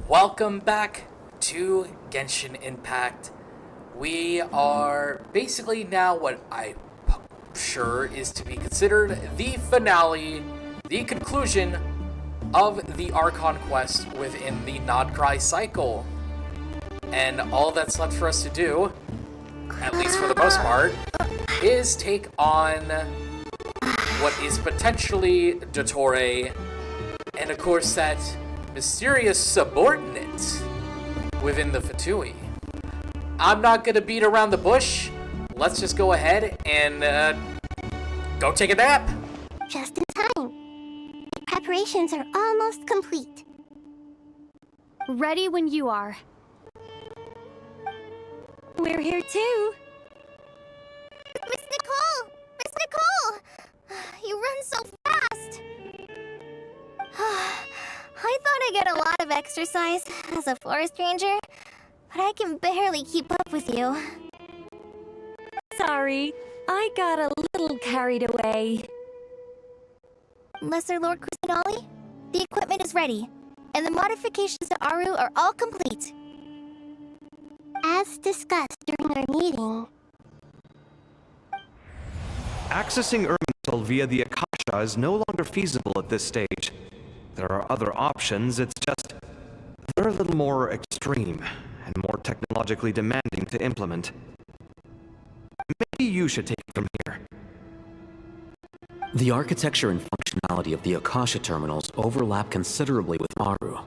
Welcome back to Genshin Impact. We are basically now what I'm sure is to be considered the finale, the conclusion of the Archon quest within the Nod-Krai cycle. And all that's left for us to do, at least for the most part, is take on what is potentially Dottore, and of course that mysterious subordinate within the Fatui. I'm not gonna beat around the bush. Let's just go ahead and go take a nap. Just in time. Preparations are almost complete. Ready when you are. We're here too. Miss Nicole! Miss Nicole! You run so fast! I thought I'd get a lot of exercise as a forest ranger, but I can barely keep up with you. Sorry, I got a little carried away. Lesser Lord Crisinali, the equipment is ready, and the modifications to Aru are all complete. As discussed during our meeting, accessing Irminsul via the Akasha is no longer feasible at this stage. There are other options, it's just they're a little more extreme and more technologically demanding to implement. Maybe you should take it from here. The architecture and functionality of the Akasha terminals overlap considerably with Aru.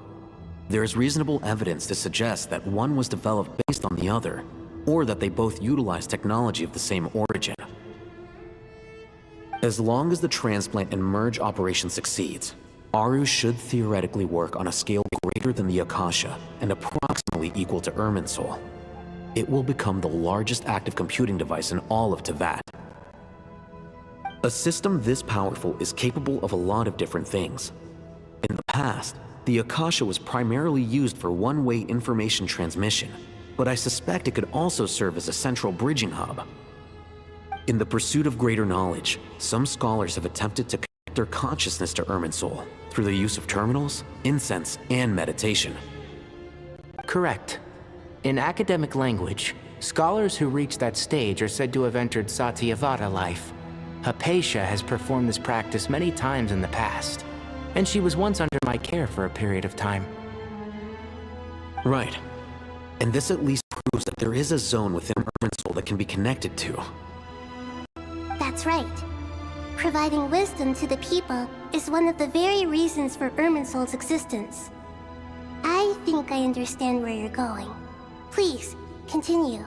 There is reasonable evidence to suggest that one was developed based on the other, or that they both utilize technology of the same origin. As long as the transplant and merge operation succeeds, Aru should theoretically work on a scale greater than the Akasha and approximately equal to Irminsul. It will become the largest active computing device in all of Teyvat. A system this powerful is capable of a lot of different things. In the past, the Akasha was primarily used for one-way information transmission, but I suspect it could also serve as a central bridging hub. In the pursuit of greater knowledge, some scholars have attempted to connect their consciousness to Irminsul through the use of terminals, incense, and meditation. Correct. In academic language, scholars who reach that stage are said to have entered Satyavada life. Hypatia has performed this practice many times in the past, and she was once under my care for a period of time. Right. And this at least proves that there is a zone within Irminsul that can be connected to. that's right. Providing wisdom to the people is one of the very reasons for Irminsul's existence. I think I understand where you're going. Please, continue.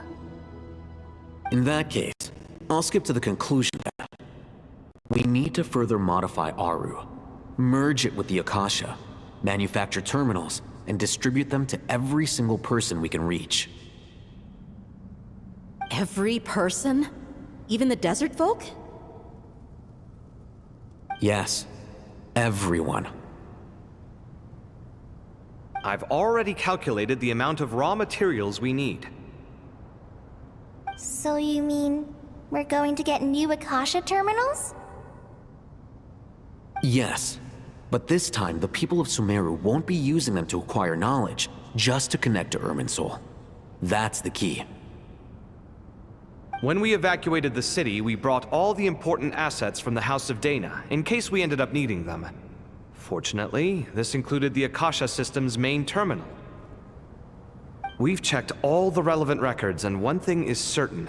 In that case, I'll skip to the conclusion then. We need to further modify Aru, merge it with the Akasha, manufacture terminals, and distribute them to every single person we can reach. Every person? Even the desert folk? Yes, everyone. I've already calculated the amount of raw materials we need. So you mean we're going to get new Akasha terminals? Yes, but this time the people of Sumeru won't be using them to acquire knowledge, just to connect to Irminsul. That's the key. When we evacuated the city, we brought all the important assets from the House of Dana, in case we ended up needing them. Fortunately, this included the Akasha system's main terminal. We've checked all the relevant records, and one thing is certain.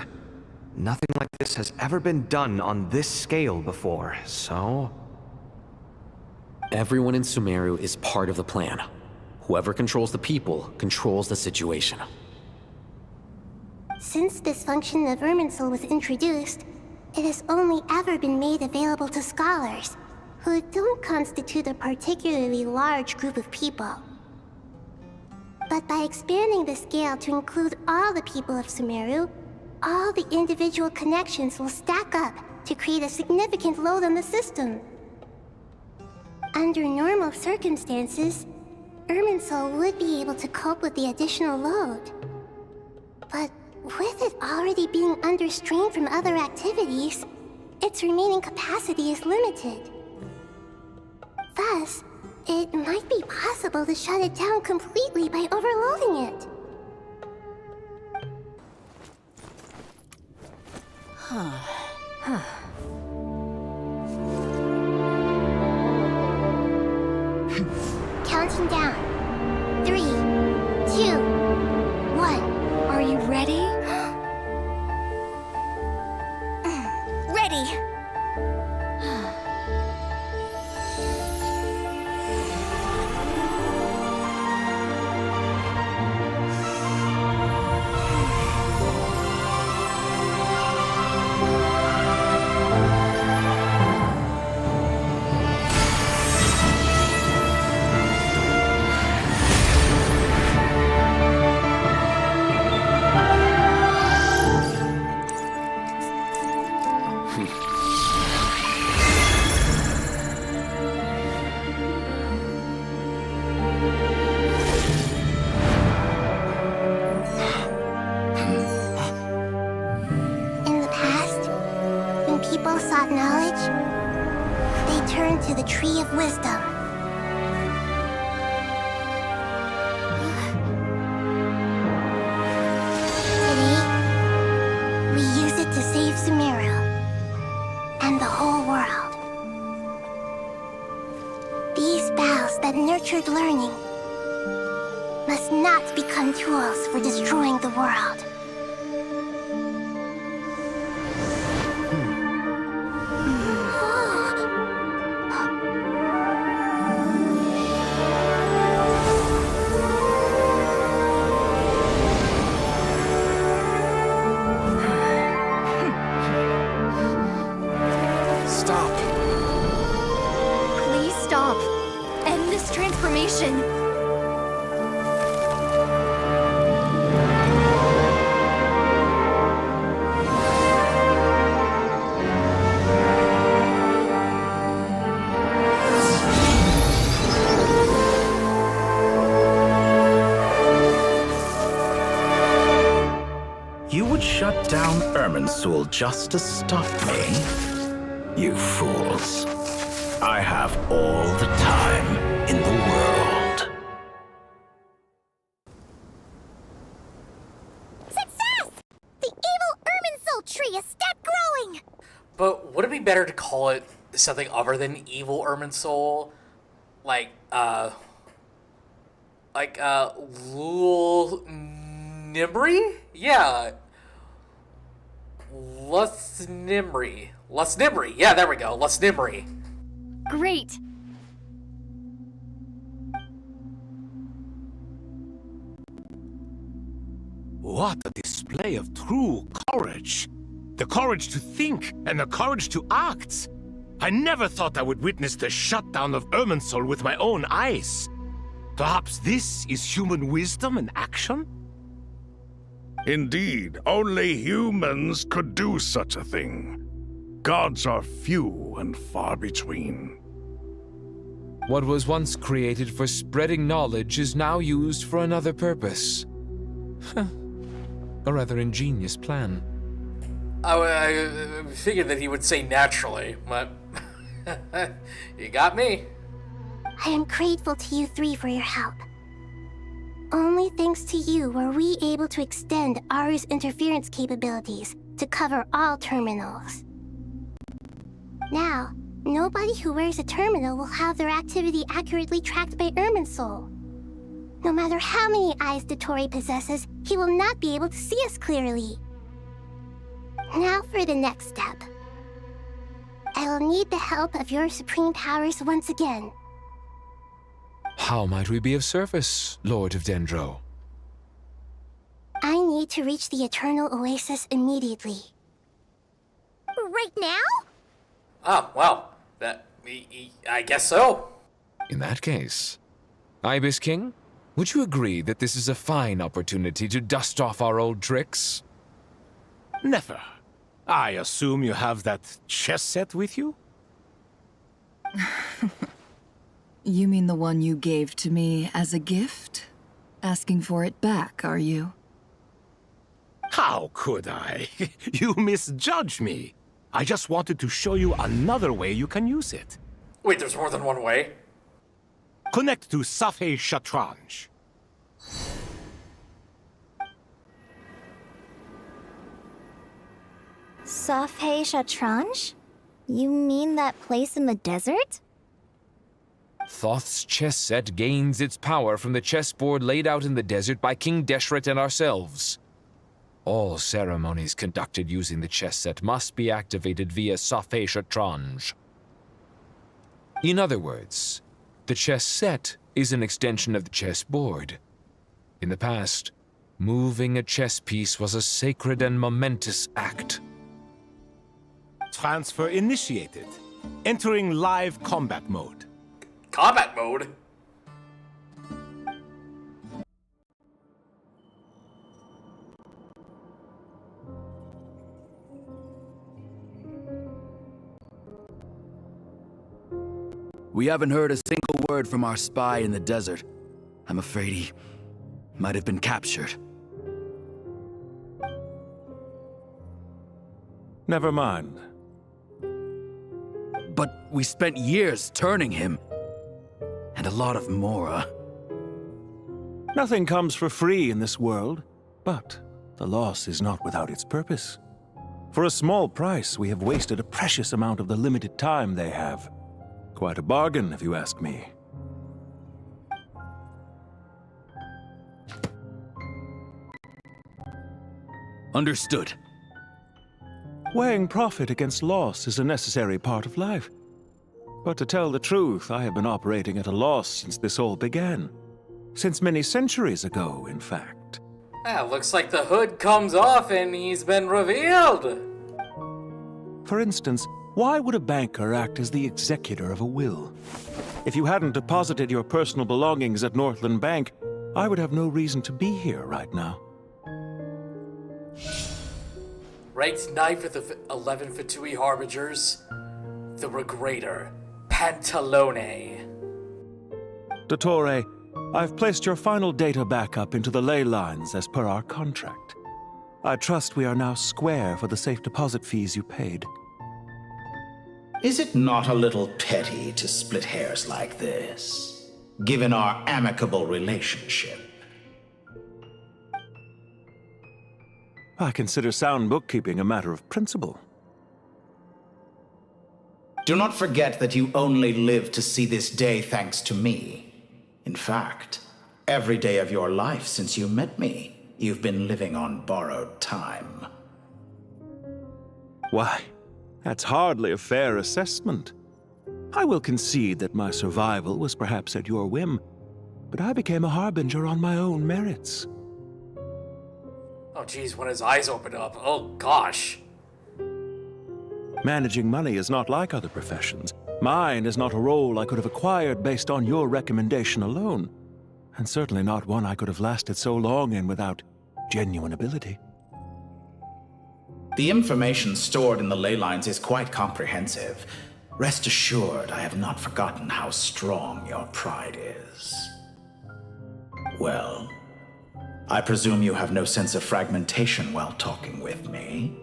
Nothing like this has ever been done on this scale before, so... Everyone in Sumeru is part of the plan. Whoever controls the people controls the situation. Since this function of Irminsul was introduced, it has only ever been made available to scholars, who don't constitute a particularly large group of people. But by expanding the scale to include all the people of Sumeru, all the individual connections will stack up to create a significant load on the system. Under normal circumstances, Irminsul would be able to cope with the additional load. But with it already being under strain from other activities, its remaining capacity is limited. Thus, it might be possible to shut it down completely by 3, 2, 1. Are you ready? Ready! In the past, when people sought knowledge, they turned to the Tree of Wisdom. Today, we use it to save Sumeru and the whole world. These boughs that nurtured learning must not become tools for destroying the world. Stop! Please stop. End this transformation. You would shut down Irminsul just to stop me? You fools. I have all the time in the world. Success! The evil Irminsul tree has stopped growing! But would it be better to call it something other than evil Irminsul? Like Lul Nimri? Yeah. Lusnimri. Lusnimri. Yeah, there we go. Lusnimri. Great. What a display of true courage! The courage to think and the courage to act! I never thought I would witness the shutdown of Irminsul with my own eyes. Perhaps this is human wisdom in action? Indeed, only humans could do such a thing. Gods are few and far between. What was once created for spreading knowledge is now used for another purpose. A rather ingenious plan. I figured that he would say naturally, but you got me. I am grateful to you three for your help. Only thanks to you were we able to extend Aru's interference capabilities to cover all terminals. Now, nobody who wears a terminal will have their activity accurately tracked by Irminsul. No matter how many eyes Dottore possesses, he will not be able to see us clearly. Now for the next step. I will need the help of your supreme powers once again. How might we be of service, Lord of Dendro? I need to reach the Eternal Oasis immediately. Right now? Oh, well, I guess so. In that case, Ibis King, would you agree that this is a fine opportunity to dust off our old tricks? Never. I assume you have that chess set with you? You mean the one you gave to me as a gift? Asking for it back, are you? How could I? You misjudge me. I just wanted to show you another way you can use it. Wait, there's more than one way? Connect to Safei Shatranj. Safei Shatranj? You mean that place in the desert? Thoth's chess set gains its power from the chessboard laid out in the desert by King Deshret and ourselves. All ceremonies conducted using the chess set must be activated via Safé Shatranj. In other words, the chess set is an extension of the chessboard. In the past, moving a chess piece was a sacred and momentous act. Transfer initiated. Entering live combat mode. Combat mode? We haven't heard a single word from our spy in the desert. I'm afraid he might have been captured. Never mind. But we spent years turning him. And a lot of Mora. Nothing comes for free in this world, but the loss is not without its purpose. For a small price, we have wasted a precious amount of the limited time they have. Quite a bargain, if you ask me. Understood. Weighing profit against loss is a necessary part of life. But to tell the truth, I have been operating at a loss since this all began. Since many centuries ago, in fact. Looks like the hood comes off and he's been revealed. For instance, why would a banker act as the executor of a will? If you hadn't deposited your personal belongings at Northland Bank, I would have no reason to be here right now. Ranked 9th of the 11 Fatui Harbingers, the Regrator, Pantalone. Dottore, I've placed your final data backup into the ley lines as per our contract. I trust we are now square for the safe deposit fees you paid. Is it not a little petty to split hairs like this, given our amicable relationship? I consider sound bookkeeping a matter of principle. Do not forget that you only live to see this day thanks to me. In fact, every day of your life since you met me, you've been living on borrowed time. Why, that's hardly a fair assessment. I will concede that my survival was perhaps at your whim, but I became a harbinger on my own merits. Oh geez, when his eyes opened up, oh gosh. Managing money is not like other professions. Mine is not a role I could have acquired based on your recommendation alone, and certainly not one I could have lasted so long in without genuine ability. The information stored in the ley lines is quite comprehensive. Rest assured, I have not forgotten how strong your pride is. Well, I presume you have no sense of fragmentation while talking with me.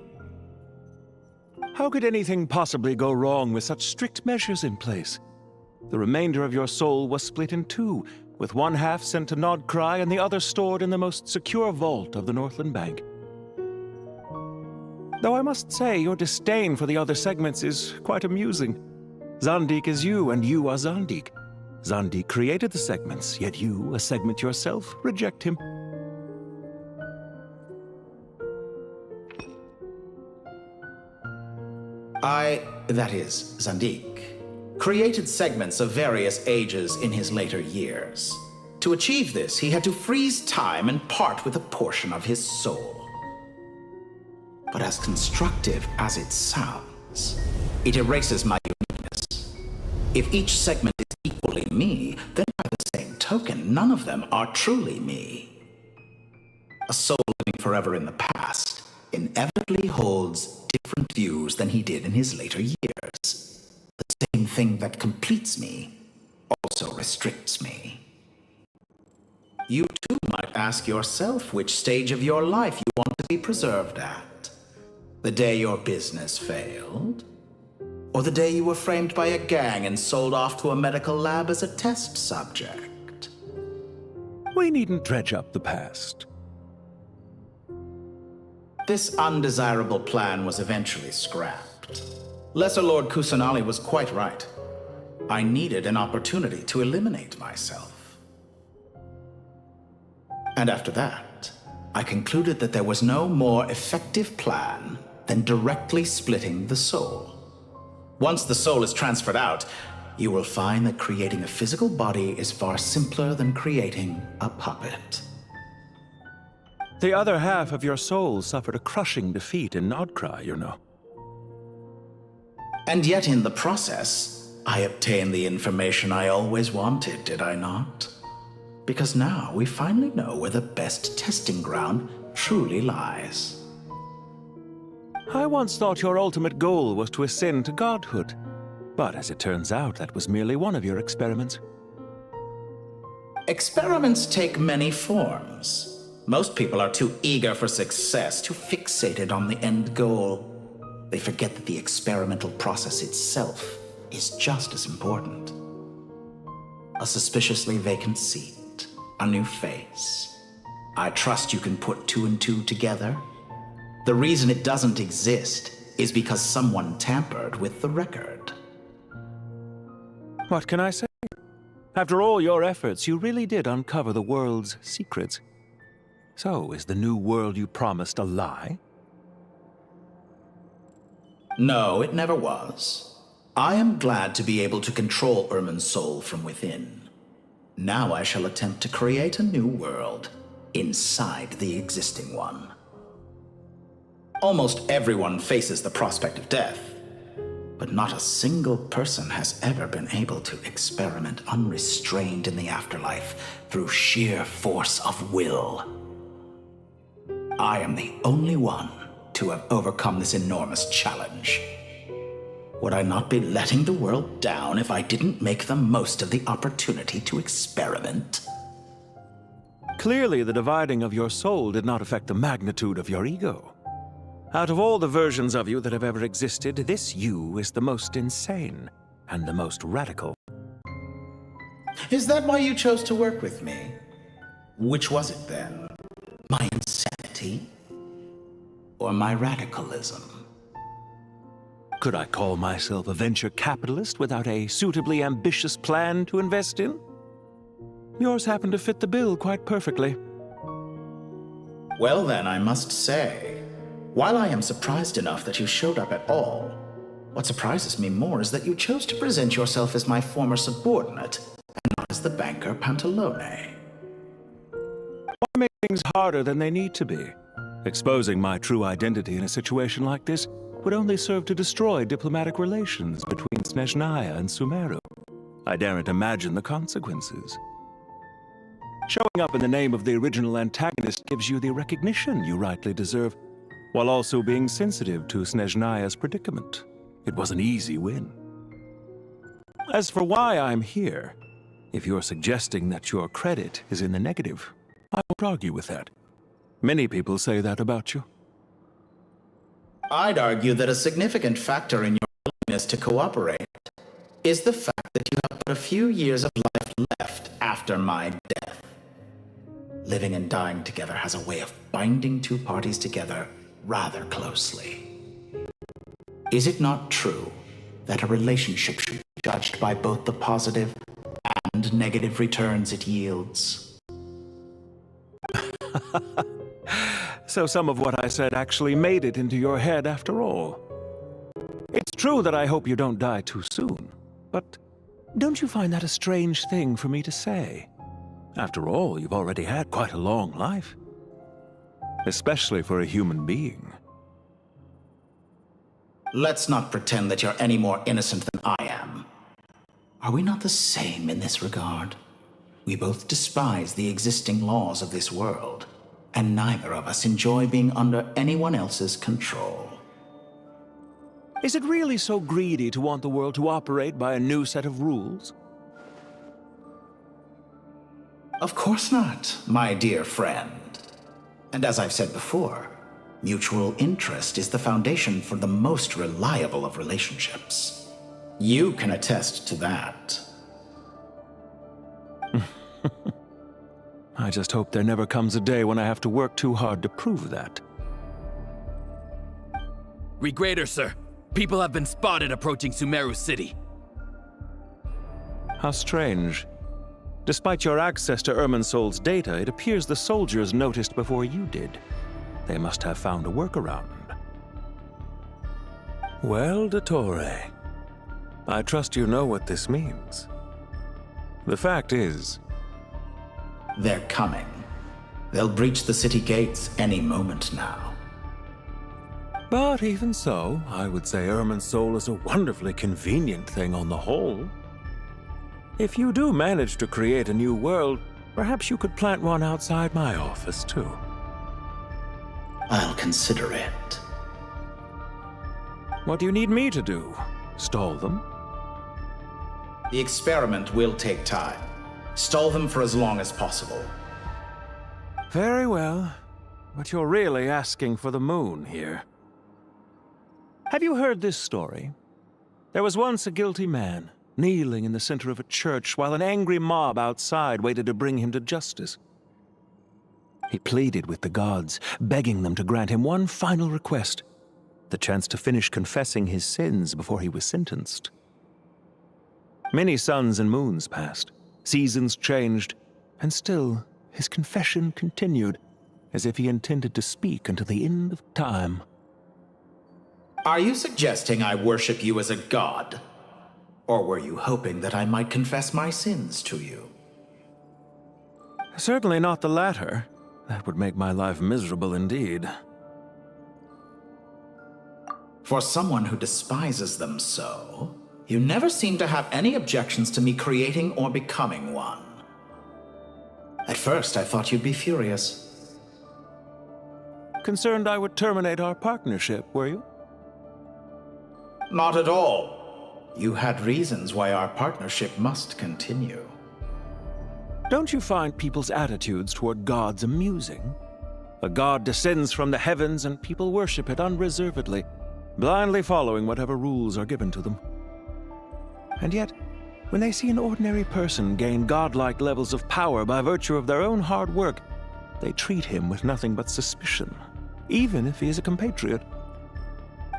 How could anything possibly go wrong with such strict measures in place? The remainder of your soul was split in two, with one half sent to Nod-Krai and the other stored in the most secure vault of the Northland Bank. Though I must say, your disdain for the other segments is quite amusing. Zandik is you, and you are Zandik. Zandik created the segments, yet you, a segment yourself, reject him. That is, Zandik, created segments of various ages in his later years. To achieve this, he had to freeze time and part with a portion of his soul. But as constructive as it sounds, it erases my uniqueness. If each segment is equally me, then by the same token, none of them are truly me. A soul living forever in the past inevitably holds different views than he did in his later years. The same thing that completes me also restricts me. You too might ask yourself which stage of your life you want to be preserved at. The day your business failed? Or the day you were framed by a gang and sold off to a medical lab as a test subject? We needn't dredge up the past. This undesirable plan was eventually scrapped. Lesser Lord Kusanali was quite right. I needed an opportunity to eliminate myself. And after that, I concluded that there was no more effective plan than directly splitting the soul. Once the soul is transferred out, you will find that creating a physical body is far simpler than creating a puppet. The other half of your soul suffered a crushing defeat in Nod-Krai, you know. And yet in the process, I obtained the information I always wanted, did I not? Because now we finally know where the best testing ground truly lies. I once thought your ultimate goal was to ascend to godhood. But as it turns out, that was merely one of your experiments. Experiments take many forms. Most people are too eager for success, too fixated on the end goal. They forget that the experimental process itself is just as important. A suspiciously vacant seat, a new face. I trust you can put two and two together. The reason it doesn't exist is because someone tampered with the record. What can I say? After all your efforts, you really did uncover the world's secrets. So, is the new world you promised a lie? No, it never was. I am glad to be able to control Irmin's soul from within. Now I shall attempt to create a new world inside the existing one. Almost everyone faces the prospect of death, but not a single person has ever been able to experiment unrestrained in the afterlife through sheer force of will. I am the only one to have overcome this enormous challenge. Would I not be letting the world down if I didn't make the most of the opportunity to experiment? Clearly, the dividing of your soul did not affect the magnitude of your ego. Out of all the versions of you that have ever existed, this you is the most insane and the most radical. Is that why you chose to work with me? Which was it then? My insanity? Or my radicalism? Could I call myself a venture capitalist without a suitably ambitious plan to invest in? Yours happened to fit the bill quite perfectly. Well then, I must say, while I am surprised enough that you showed up at all, what surprises me more is that you chose to present yourself as my former subordinate, and not as the banker Pantalone. Why make things harder than they need to be? Exposing my true identity in a situation like this would only serve to destroy diplomatic relations between Snezhnaya and Sumeru. I daren't imagine the consequences. Showing up in the name of the original antagonist gives you the recognition you rightly deserve, while also being sensitive to Snezhnaya's predicament. It was an easy win. As for why I'm here, if you're suggesting that your credit is in the negative, I won't argue with that. Many people say that about you. I'd argue that a significant factor in your willingness to cooperate is the fact that you have but a few years of life left after my death. Living and dying together has a way of binding two parties together rather closely. Is it not true that a relationship should be judged by both the positive and negative returns it yields? So some of what I said actually made it into your head after all. It's true that I hope you don't die too soon, but don't you find that a strange thing for me to say? After all, you've already had quite a long life. Especially for a human being. Let's not pretend that you're any more innocent than I am. Are we not the same in this regard? We both despise the existing laws of this world, and neither of us enjoy being under anyone else's control. Is it really so greedy to want the world to operate by a new set of rules? Of course not, my dear friend. And as I've said before, mutual interest is the foundation for the most reliable of relationships. You can attest to that. I just hope there never comes a day when I have to work too hard to prove that. Regrader, sir. People have been spotted approaching Sumeru City. How strange. Despite your access to Irminsol's data, it appears the soldiers noticed before you did. They must have found a workaround. Well, Dottore, I trust you know what this means. The fact is... They're coming. They'll breach the city gates any moment now. But even so, I would say Irminsol is a wonderfully convenient thing on the whole. If you do manage to create a new world, perhaps you could plant one outside my office, too. I'll consider it. What do you need me to do? Stall them? The experiment will take time. Stall them for as long as possible. Very well. But you're really asking for the moon here. Have you heard this story? There was once a guilty man, kneeling in the center of a church while an angry mob outside waited to bring him to justice. He pleaded with the gods, begging them to grant him one final request, the chance to finish confessing his sins before he was sentenced. Many suns and moons passed, seasons changed, and still his confession continued, as if he intended to speak until the end of time. Are you suggesting I worship you as a god? Or were you hoping that I might confess my sins to you? Certainly not the latter. That would make my life miserable indeed. For someone who despises them so, you never seem to have any objections to me creating or becoming one. At first, I thought you'd be furious. Concerned I would terminate our partnership, were you? Not at all. You had reasons why our partnership must continue. Don't you find people's attitudes toward gods amusing? A god descends from the heavens and people worship it unreservedly, blindly following whatever rules are given to them. And yet, when they see an ordinary person gain godlike levels of power by virtue of their own hard work, they treat him with nothing but suspicion, even if he is a compatriot.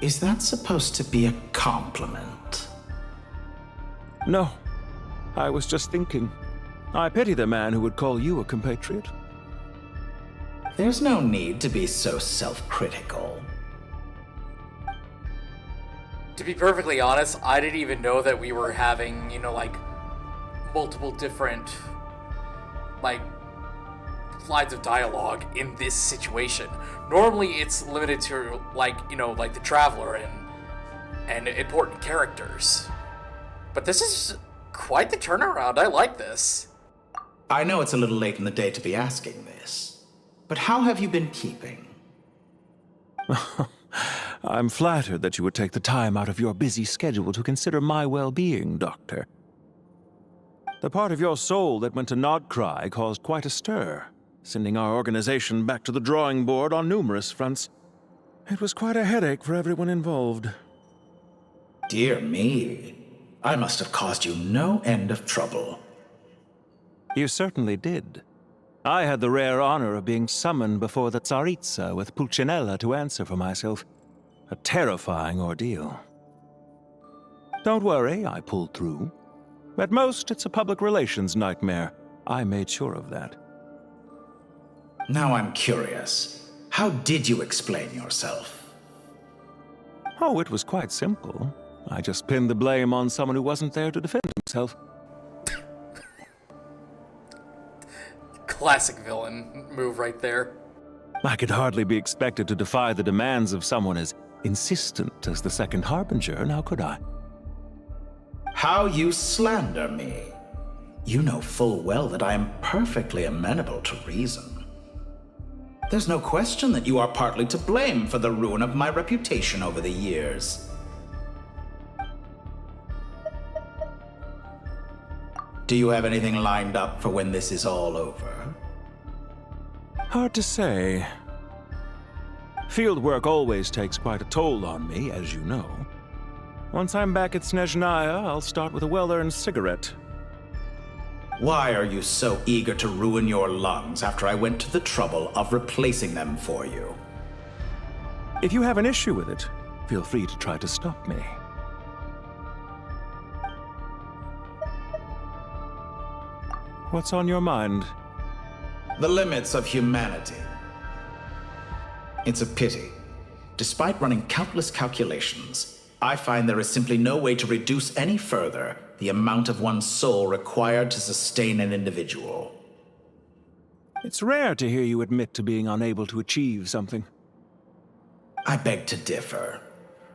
Is that supposed to be a compliment? No. I was just thinking. I pity the man who would call you a compatriot. There's no need to be so self-critical. To be perfectly honest, I didn't even know that we were having, multiple different, lines of dialogue in this situation. Normally it's limited to, the Traveler and important characters. But this is quite the turnaround. I like this. I know it's a little late in the day to be asking this, but how have you been keeping? I'm flattered that you would take the time out of your busy schedule to consider my well-being, Doctor. The part of your soul that went to Nod-Krai caused quite a stir, sending our organization back to the drawing board on numerous fronts. It was quite a headache for everyone involved. Dear me. I must have caused you no end of trouble. You certainly did. I had the rare honor of being summoned before the Tsaritsa with Pulcinella to answer for myself. A terrifying ordeal. Don't worry, I pulled through. At most, it's a public relations nightmare. I made sure of that. Now I'm curious. How did you explain yourself? Oh, it was quite simple. I just pinned the blame on someone who wasn't there to defend himself. Classic villain move right there. I could hardly be expected to defy the demands of someone as insistent as the Second Harbinger, now could I? How you slander me. You know full well that I am perfectly amenable to reason. There's no question that you are partly to blame for the ruin of my reputation over the years. Do you have anything lined up for when this is all over? Hard to say. Field work always takes quite a toll on me, as you know. Once I'm back at Snezhnaya, I'll start with a well-earned cigarette. Why are you so eager to ruin your lungs after I went to the trouble of replacing them for you? If you have an issue with it, feel free to try to stop me. What's on your mind? The limits of humanity. It's a pity. Despite running countless calculations, I find there is simply no way to reduce any further the amount of one's soul required to sustain an individual. It's rare to hear you admit to being unable to achieve something. I beg to differ.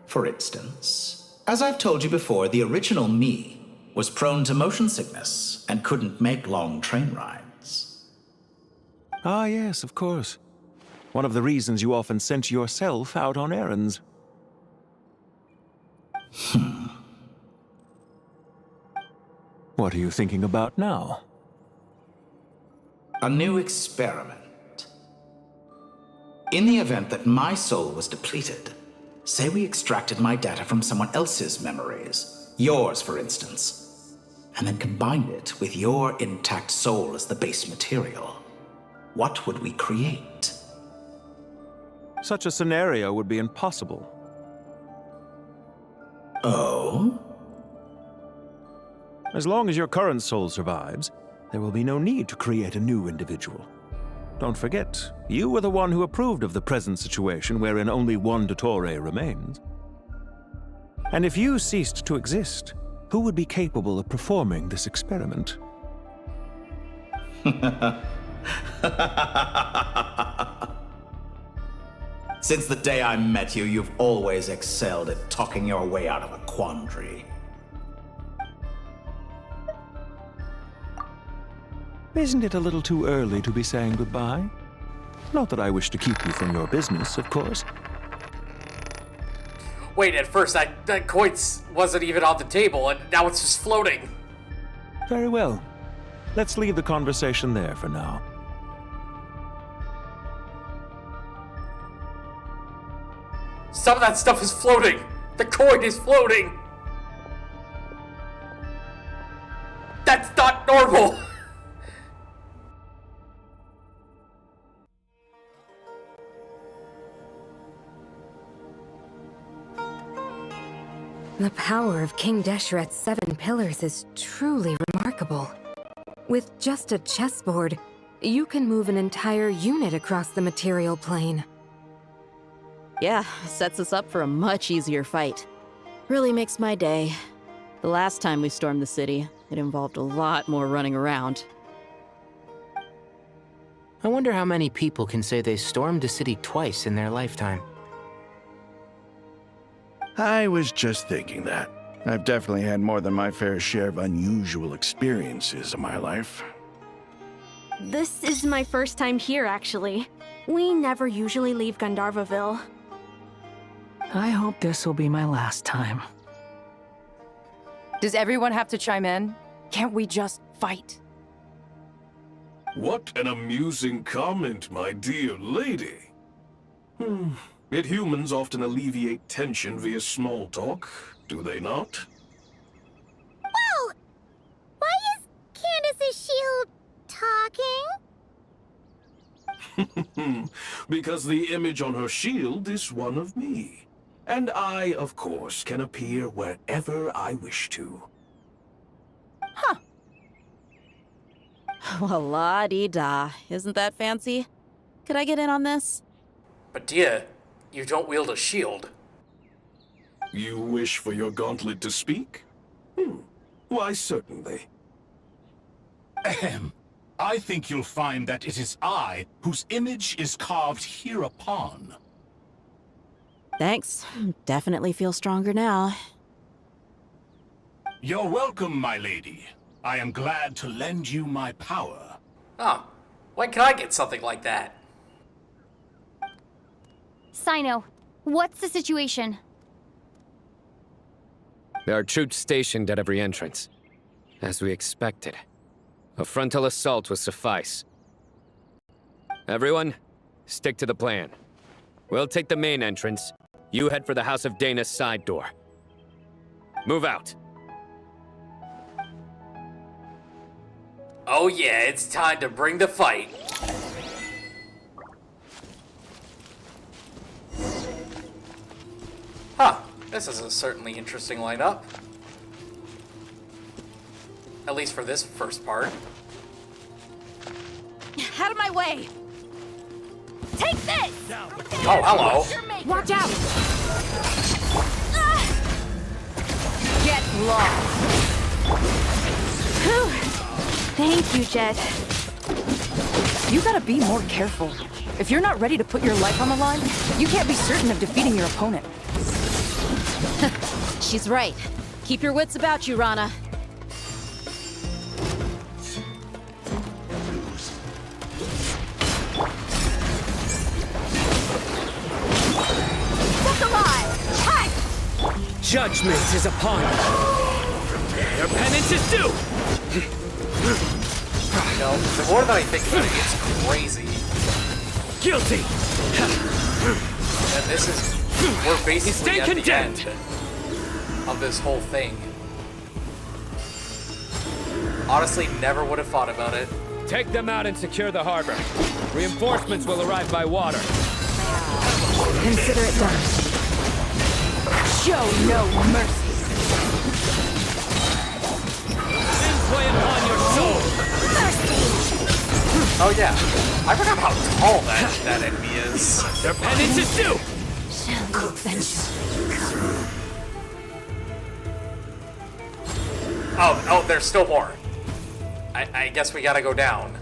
For instance, as I've told you before, the original me was prone to motion sickness and couldn't make long train rides. Ah, yes, of course. One of the reasons you often sent yourself out on errands. What are you thinking about now? A new experiment. In the event that my soul was depleted, say we extracted my data from someone else's memories, yours for instance, and then combined it with your intact soul as the base material, what would we create? Such a scenario would be impossible. Oh? As long as your current soul survives, there will be no need to create a new individual. Don't forget, you were the one who approved of the present situation wherein only one Dottore remains. And if you ceased to exist, who would be capable of performing this experiment? Since the day I met you, you've always excelled at talking your way out of a quandary. Isn't it a little too early to be saying goodbye? Not that I wish to keep you from your business, of course. Wait, at first that coin wasn't even on the table, and now it's just floating. Very well. Let's leave the conversation there for now. Some of that stuff is floating. The coin is floating. That's not normal. The power of King Deshret's 7 pillars is truly remarkable. With just a chessboard, you can move an entire unit across the material plane. Yeah, sets us up for a much easier fight. Really makes my day. The last time we stormed the city, it involved a lot more running around. I wonder how many people can say they stormed a city twice in their lifetime. I was just thinking that. I've definitely had more than my fair share of unusual experiences in my life. This is my first time here, actually. We never usually leave Gandharvaville. I hope this will be my last time. Does everyone have to chime in? Can't we just fight? What an amusing comment, my dear lady. Yet humans often alleviate tension via small talk, do they not? Whoa! Why is Candace's shield talking? Because the image on her shield is one of me. And I, of course, can appear wherever I wish to. Huh. Well, la-dee-da. Isn't that fancy? Could I get in on this? But Dia, you don't wield a shield. You wish for your gauntlet to speak? Why, certainly. Ahem. I think you'll find that it is I whose image is carved hereupon. Thanks. Definitely feel stronger now. You're welcome, my lady. I am glad to lend you my power. Oh, when can I get something like that? Sino, what's the situation? There are troops stationed at every entrance. As we expected. A frontal assault will suffice. Everyone, stick to the plan. We'll take the main entrance. You head for the House of Dana's side door. Move out. Oh yeah, it's time to bring the fight. Huh, this is a certainly interesting lineup. At least for this first part. Out of my way! Take this! Oh, hello. Watch out! Get lost! Whew. Thank you, Jet. You gotta be more careful. If you're not ready to put your life on the line, you can't be certain of defeating your opponent. She's right. Keep your wits about you, Rana. Look alive! Hi! Judgment is upon you. Your penance is due. You know, the more that I think about it, it's crazy. Guilty. And this is, we're basically Stay at condemned. the end of this whole thing. Honestly, never would have thought about it. Take them out and secure the harbor. Reinforcements will arrive by water. Consider it done. Show no mercy. Sins weigh upon your soul. Oh yeah, I forgot how tall that enemy is. Their penance is due. Oh, there's still more. I guess we gotta go down.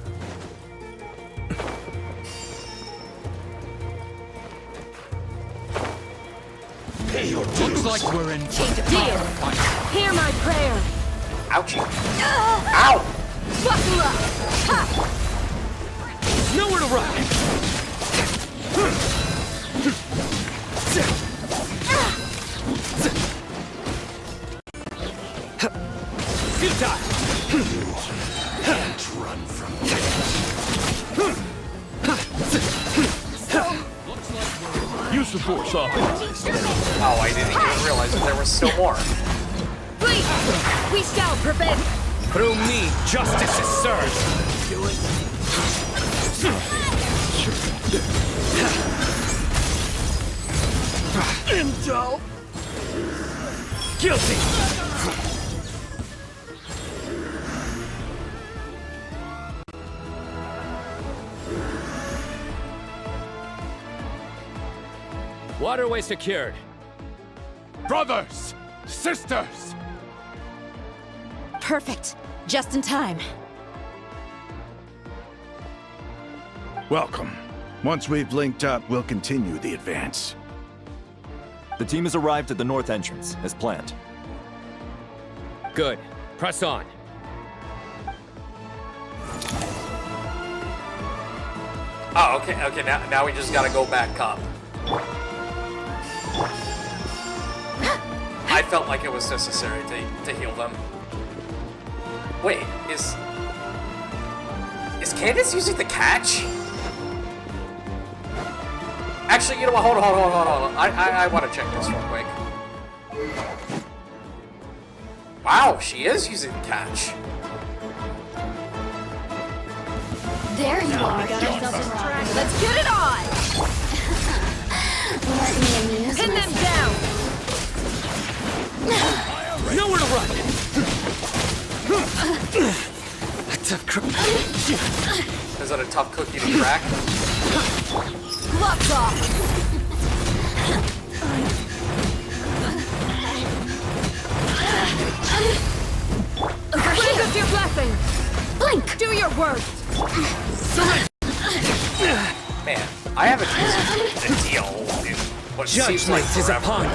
Looks like we're in Change of deal. Hear my prayer. Ouchie. Ow! Buckle up. Ha! Nowhere to run. Futile. Can't run from Use the force off. Oh, I didn't even realize that there was still more. Please, we shall prevent. Through me, justice is served. Do it. Indulge. Guilty. Waterway secured. Brothers! Sisters! Perfect. Just in time. Welcome. Once we've linked up, we'll continue the advance. The team has arrived at the north entrance, as planned. Good. Press on. Oh, okay, now we just gotta go back up. I felt like it was necessary to heal them. Wait, is Candace using the catch? Actually, you know what? Hold on. I want to check this real quick. Wow, she is using the catch. There you are. Let's get it on! Let me amuse Pin them myself. down! Nowhere to run. A tough cookie. Is that a tough cookie to crack? Gloves off! Blink with your blessing! Blink! Do your worst! Man, I haven't used the deal in what seems like Judgment is forever. upon you.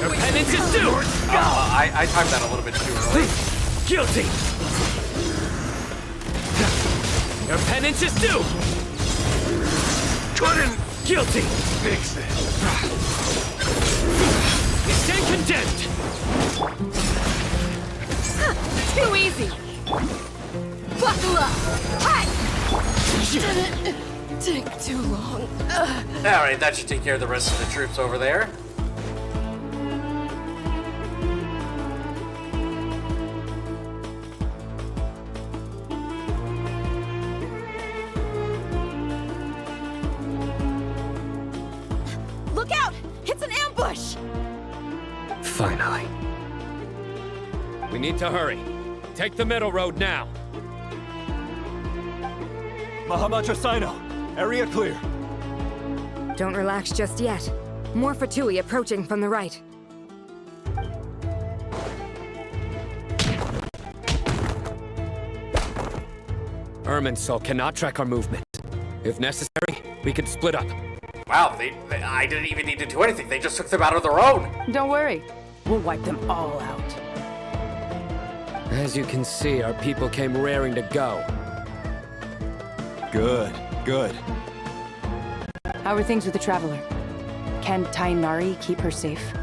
Your penance is due. I timed that a little bit too early. Guilty. Your penance is due. Couldn't Guilty. fix it. You stand condemned. Too easy! Buckle up! Hi! Didn't take too long. Alright, that should take care of the rest of the troops over there. Look out! It's an ambush! Finally. We need to hurry. Take the middle road now. Mahamatra Sino, area clear. Don't relax just yet. More Fatui approaching from the right. Irminsul cannot track our movement. If necessary, we could split up. Wow, I didn't even need to do anything. They just took them out on their own. Don't worry. We'll wipe them all out. As you can see, our people came raring to go. Good, good. How are things with the Traveler? Can Tainari keep her safe?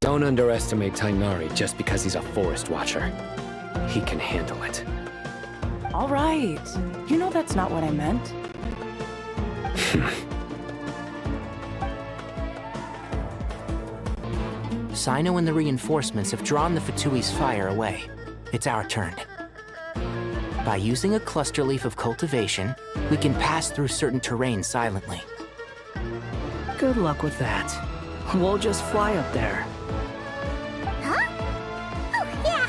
Don't underestimate Tainari just because he's a forest watcher. He can handle it. All right. You know that's not what I meant. Sino and the reinforcements have drawn the Fatui's fire away. It's our turn. By using a cluster leaf of cultivation, we can pass through certain terrain silently. Good luck with that. We'll just fly up there. Huh? Oh, yeah.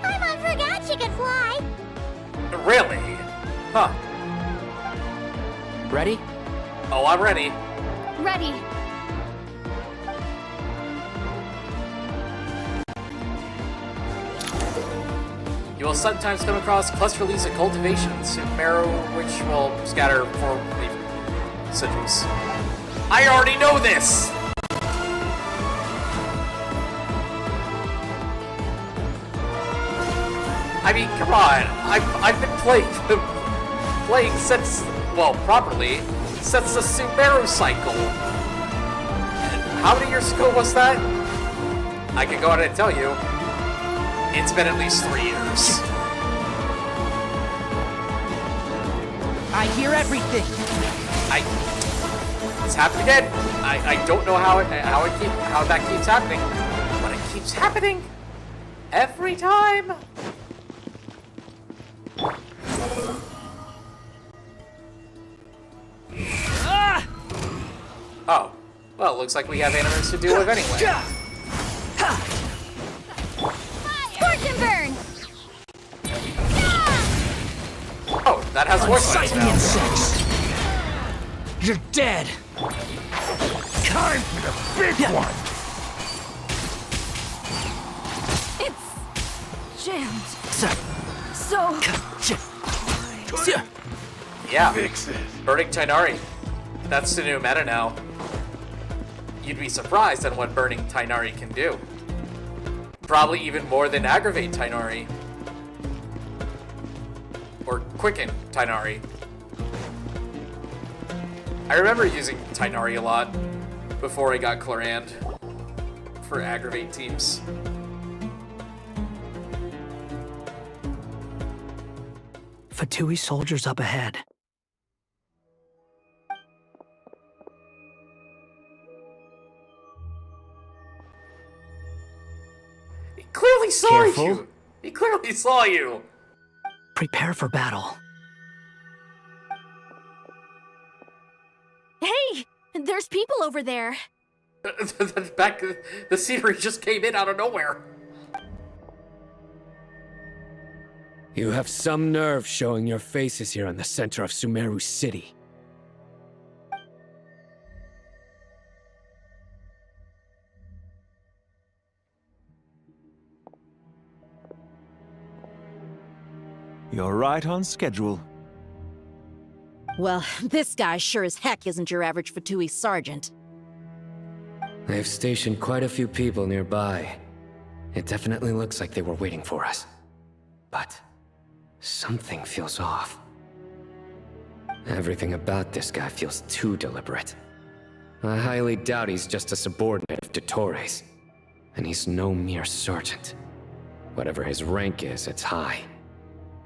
Paimon forgot she could fly. Really? Huh. Ready? Oh, I'm ready. Ready. You will sometimes come across cluster leaves of cultivation, Sumeru, which will scatter for sigils. I already know this! I mean, come on. I've been playing since, well, properly, since the Sumeru cycle. How many years ago was that? I can go ahead and tell you. It's been at least 3 years. I hear everything. It's happened again. I don't know how that keeps happening, but it keeps happening every time. Oh, well, looks like we have enemies to deal with anyway. Scorch and burn! Oh, that has more sights now. Insects. You're dead. Time for the big one! It's jammed. So... Yeah, burning Tainari. That's the new meta now. You'd be surprised at what burning Tainari can do. Probably even more than aggravate Tainari. Or quicken Tainari. I remember using Tainari a lot before I got Clorand for aggravate teams. Fatui soldiers up ahead. He clearly saw Careful. you! He clearly saw you! Prepare for battle. Hey! There's people over there. The scenery just came in out of nowhere. You have some nerve showing your faces here in the center of Sumeru City. You're right on schedule. Well, this guy sure as heck isn't your average Fatui sergeant. They've stationed quite a few people nearby. It definitely looks like they were waiting for us. But something feels off. Everything about this guy feels too deliberate. I highly doubt he's just a subordinate of Dottores. And he's no mere sergeant. Whatever his rank is, it's high.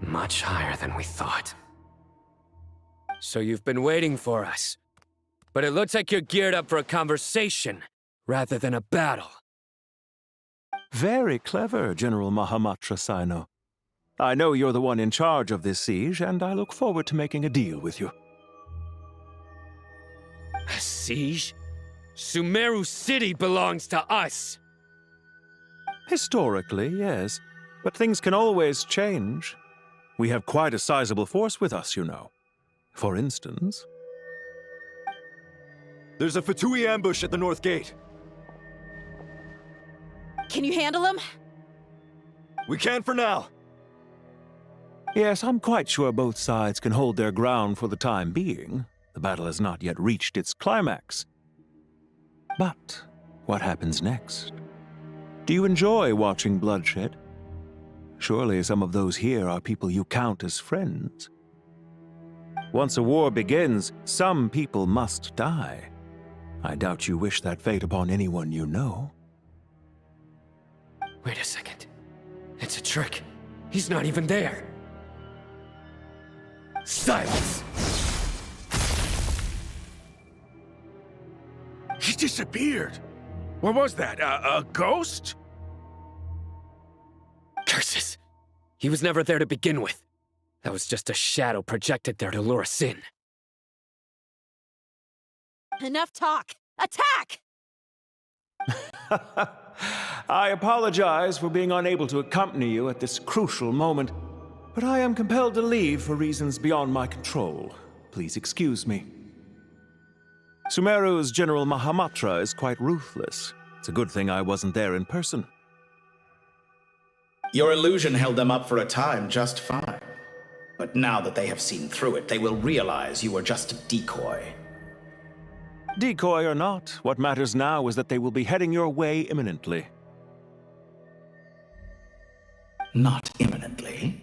Much higher than we thought. So you've been waiting for us. But it looks like you're geared up for a conversation, rather than a battle. Very clever, General Mahamatra Sino. I know you're the one in charge of this siege, and I look forward to making a deal with you. A siege? Sumeru City belongs to us! Historically, yes. But things can always change. We have quite a sizable force with us, you know. For instance... There's a Fatui ambush at the north gate. Can you handle him? We can for now. Yes, I'm quite sure both sides can hold their ground for the time being. The battle has not yet reached its climax. But what happens next? Do you enjoy watching bloodshed? Surely some of those here are people you count as friends. Once a war begins, some people must die. I doubt you wish that fate upon anyone you know. Wait a second. It's a trick. He's not even there. Silence! He disappeared. What was that? A ghost? Curses! He was never there to begin with. That was just a shadow projected there to lure us in. Enough talk! Attack! I apologize for being unable to accompany you at this crucial moment, but I am compelled to leave for reasons beyond my control. Please excuse me. Sumeru's General Mahamatra is quite ruthless. It's a good thing I wasn't there in person. Your illusion held them up for a time just fine. But now that they have seen through it, they will realize you were just a decoy. Decoy or not, what matters now is that they will be heading your way imminently. Not imminently.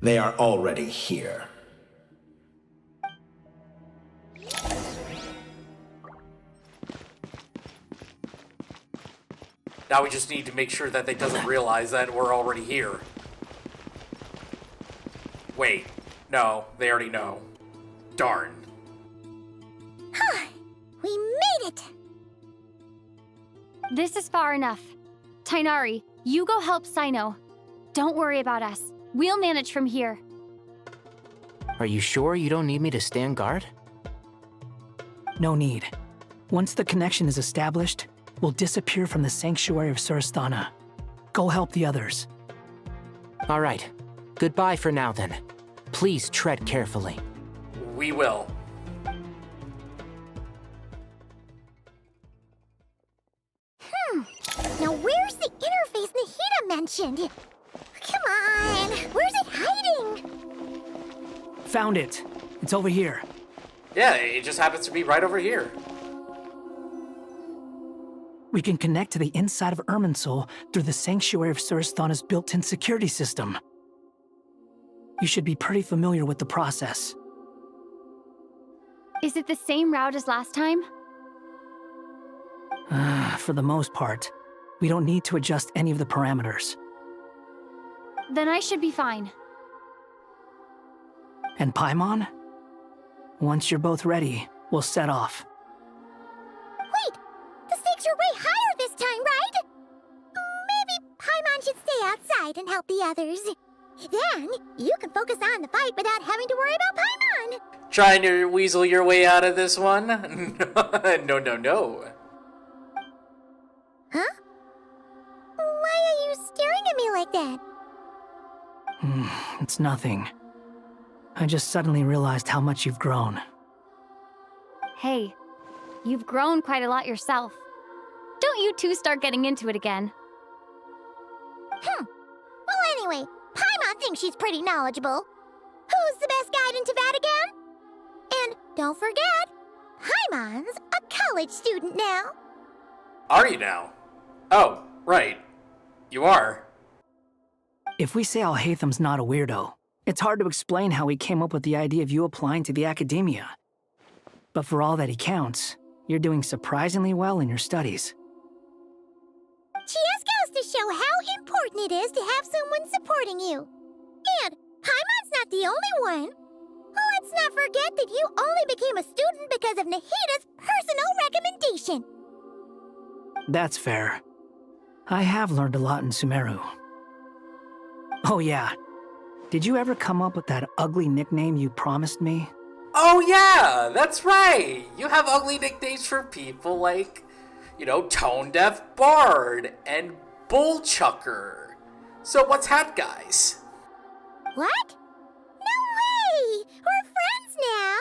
They are already here. Now we just need to make sure that they doesn't realize that we're already here. Wait, no, they already know. Darn. We made it! This is far enough. Tainari, you go help Sino. Don't worry about us. We'll manage from here. Are you sure you don't need me to stand guard? No need. Once the connection is established, we'll disappear from the Sanctuary of Surasthana. Go help the others. All right. Goodbye for now, then. Please tread carefully. We will. Now where's the interface Nahida mentioned? Come on, where's it hiding? Found it. It's over here. Yeah, it just happens to be right over here. We can connect to the inside of Irminsul through the Sanctuary of Surasthana's built-in security system. You should be pretty familiar with the process. Is it the same route as last time? For the most part, we don't need to adjust any of the parameters. Then I should be fine. And Paimon? Once you're both ready, we'll set off. Wait! The stakes are way higher this time, right? Maybe Paimon should stay outside and help the others. Then, you can focus on the fight without having to worry about Paimon. Trying to weasel your way out of this one? No. Huh? Why are you staring at me like that? It's nothing. I just suddenly realized how much you've grown. Hey, you've grown quite a lot yourself. Don't you two start getting into it again. Well, anyway, Paimon thinks she's pretty knowledgeable. Who's the best guide in Teyvat again? And don't forget, Paimon's a college student now. Are you now? Oh, right. You are. If we say Alhatham's not a weirdo, it's hard to explain how he came up with the idea of you applying to the academia. But for all that he counts, you're doing surprisingly well in your studies. She just goes to show how important it is to have someone supporting you. And Paimon's not the only one. Let's not forget that you only became a student because of Nahida's personal recommendation. That's fair. I have learned a lot in Sumeru. Oh yeah. Did you ever come up with that ugly nickname you promised me? Oh yeah, that's right. You have ugly nicknames for people like, Tone Deaf Bard and Bull Chucker. So what's hat, guys? What? No way! We're friends now!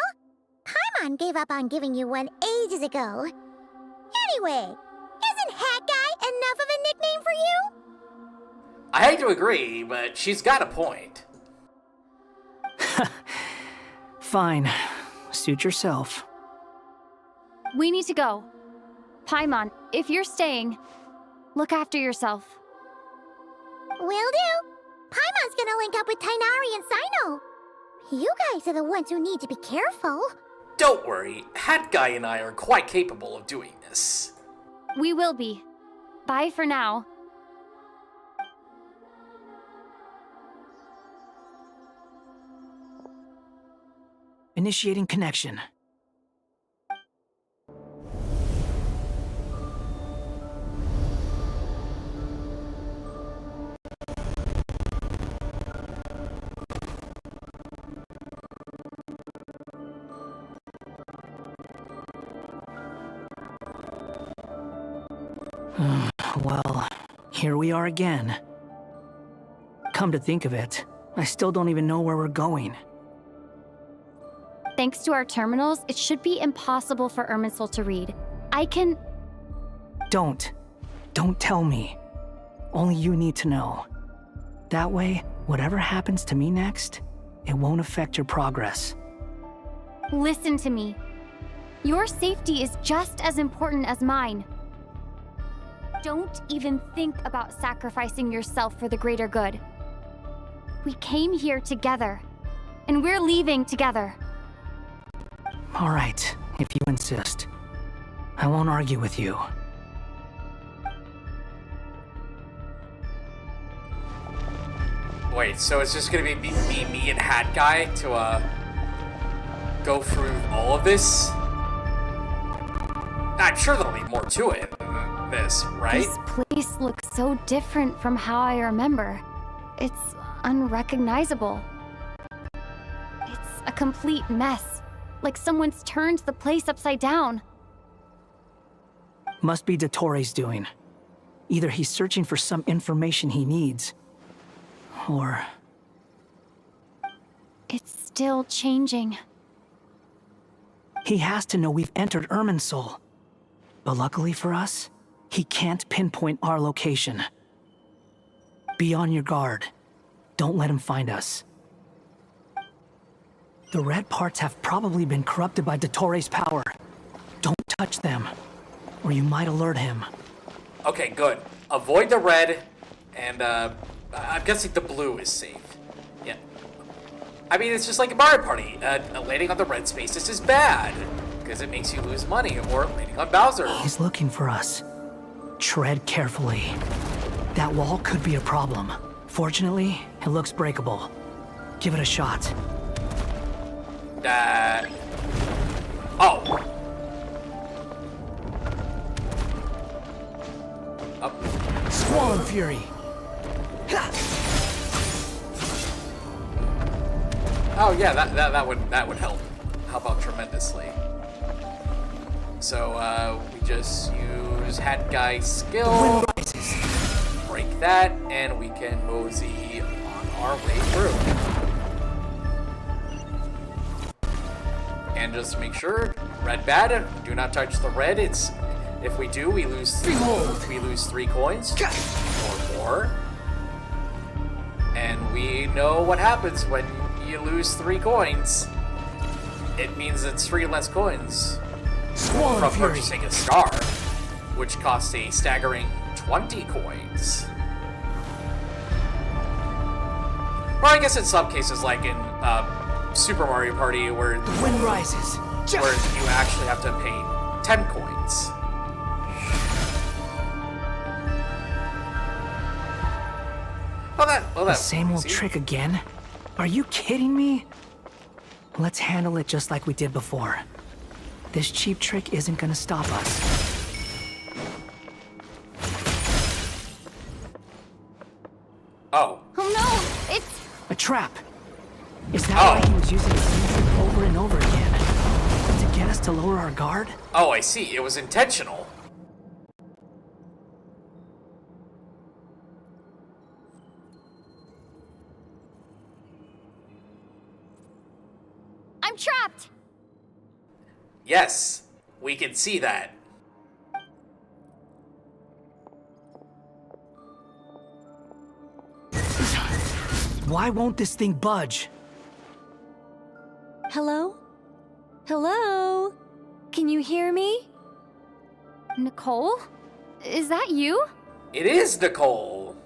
Paimon gave up on giving you one ages ago. Anyway, isn't Hat Guy enough of a nickname for you? I hate to agree, but she's got a point. Fine. Suit yourself. We need to go. Paimon, if you're staying, look after yourself. Will do. Paimon's gonna link up with Tainari and Sino. You guys are the ones who need to be careful. Don't worry, Hat Guy and I are quite capable of doing this. We will be. Bye for now. Initiating connection. Well, here we are again. Come to think of it, I still don't even know where we're going. Thanks to our terminals, it should be impossible for Irminsul to read. I can... Don't tell me. Only you need to know. That way, whatever happens to me next, it won't affect your progress. Listen to me. Your safety is just as important as mine. Don't even think about sacrificing yourself for the greater good. We came here together, and we're leaving together. All right, if you insist. I won't argue with you. Wait, so it's just gonna be me and Hat Guy to, go through all of this? I'm sure there'll be more to it than this, right? This place looks so different from how I remember. It's unrecognizable. It's a complete mess. Like someone's turned the place upside down. Must be Dottoro's doing. Either he's searching for some information he needs, or... It's still changing. He has to know we've entered Irminsul. But luckily for us, he can't pinpoint our location. Be on your guard. Don't let him find us. The red parts have probably been corrupted by Dottoro's power. Don't touch them, or you might alert him. Okay, good. Avoid the red, and I'm guessing the blue is safe. Yeah. I mean, it's just like a Mario Party. Landing on the red spaces is bad, because it makes you lose money, or landing on Bowser. He's looking for us. Tread carefully. That wall could be a problem. Fortunately, it looks breakable. Give it a shot. Oh. Up. Squall and Fury. Oh yeah, that would help. How about tremendously? So we just use Hat Guy's skill, break that, and we can mosey on our way through. And just to make sure, red bad. Do not touch the red. It's if we do, we lose 3 coins or more. And we know what happens when you lose 3 coins. It means it's 3 less coins from purchasing a star, which costs a staggering 20 coins. Or I guess in some cases, like in Super Mario Party, where the wind rises, where you actually have to pay 10 coins. Well, the same old trick again? Are you kidding me? Let's handle it just like we did before. This cheap trick isn't gonna stop us. Oh. Oh no! It's... a trap! Is that why he was using the same trick over and over again? To get us to lower our guard? Oh, I see. It was intentional. I'm trapped! Yes, we can see that. Why won't this thing budge? Hello? Hello? Can you hear me? Nicole? Is that you? It is Nicole!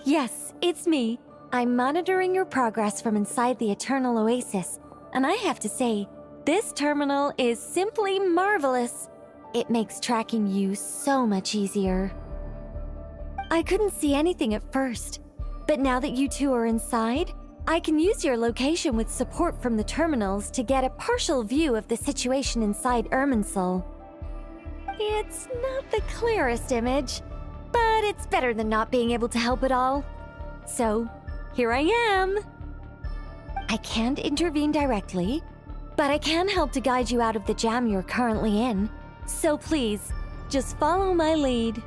Yes, it's me. I'm monitoring your progress from inside the Eternal Oasis, and I have to say, this terminal is simply marvelous. It makes tracking you so much easier. I couldn't see anything at first, but now that you two are inside, I can use your location with support from the terminals to get a partial view of the situation inside Irminsul. It's not the clearest image, but it's better than not being able to help at all. So, here I am. I can't intervene directly, but I can help to guide you out of the jam you're currently in. So please, just follow my lead.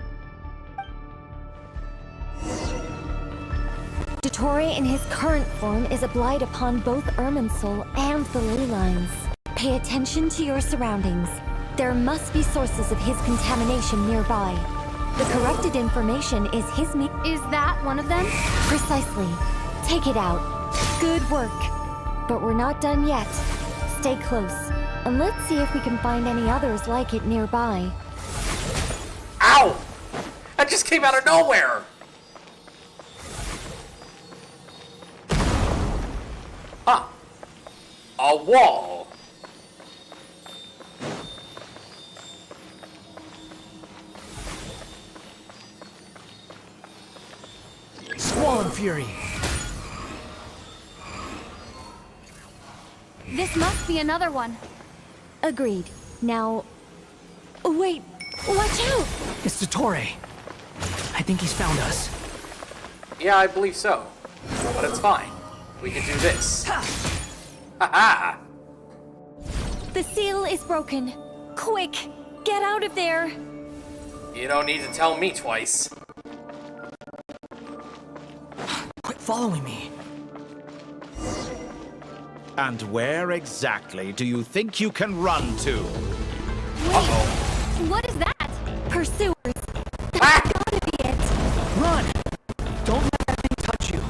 Dottore in his current form is a blight upon both Irminsul and the ley lines. Pay attention to your surroundings. There must be sources of his contamination nearby. The corrupted information is his Is that one of them? Precisely. Take it out. Good work. But we're not done yet. Stay close, and let's see if we can find any others like it nearby. Ow! That just came out of nowhere! Huh. A wall. Squall Fury! This must be another one. Agreed. Now... Wait! Watch out! It's Dottore. I think he's found us. Yeah, I believe so. But it's fine. We can do this. Ha-ha! The seal is broken. Quick! Get out of there! You don't need to tell me twice. Quit following me. And where exactly do you think you can run to? Uh-oh. What is that? Pursuers. That's gotta be it. Run! Don't let that thing touch you.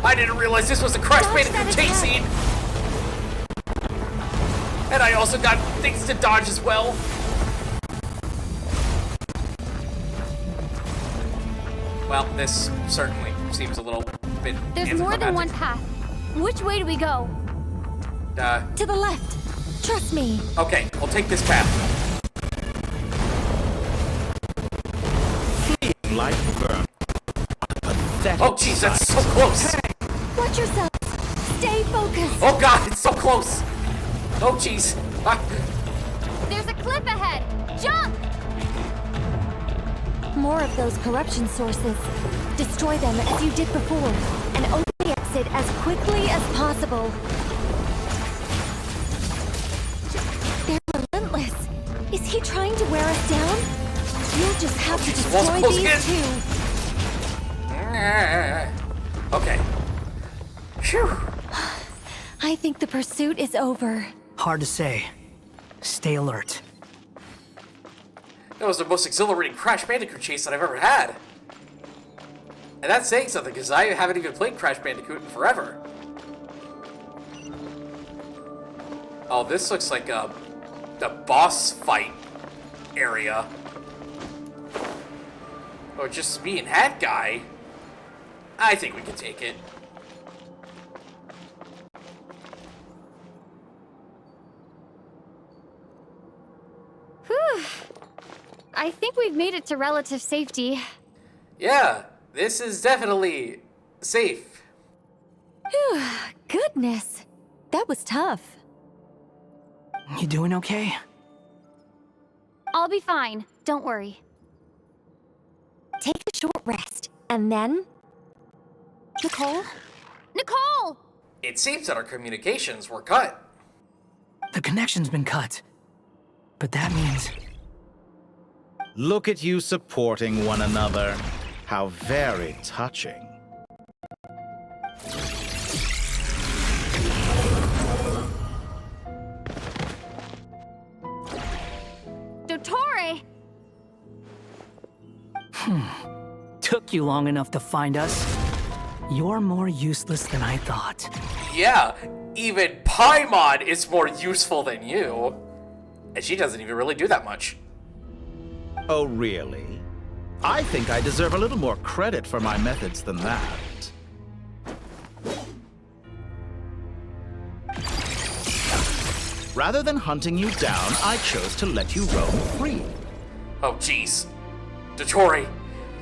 I didn't realize this was a Crash Bandicoot chase scene! And I also got things to dodge as well. Well, this certainly seems a little bit There's more than one path. Which way do we go? To the left. Trust me. Okay, we'll take this path. Like vermin. Oh, jeez, that's so close. Watch yourself. Stay focused. Oh, God, it's so close. Oh, jeez. There's a cliff ahead. Jump! More of those corruption sources. Destroy them as you did before, and open the exit as quickly as possible. They're relentless. Is he trying to wear us down? You'll just have to destroy these two. Okay. Phew. I think the pursuit is over. Hard to say. Stay alert. That was the most exhilarating Crash Bandicoot chase that I've ever had. And that's saying something, because I haven't even played Crash Bandicoot in forever. Oh, this looks like the boss fight area. Or just me and Hat Guy. I think we can take it. Whew. I think we've made it to relative safety. Yeah, this is definitely safe. Whew, goodness. That was tough. You doing okay? I'll be fine. Don't worry. Take a short rest, and then... Nicole? Nicole! It seems that our communications were cut. The connection's been cut. But that means... Look at you supporting one another. How very touching. took you long enough to find us. You're more useless than I thought. Yeah, even Paimon is more useful than you. And she doesn't even really do that much. Oh, really? I think I deserve a little more credit for my methods than that. Rather than hunting you down, I chose to let you roam free. Oh, jeez. Dottore,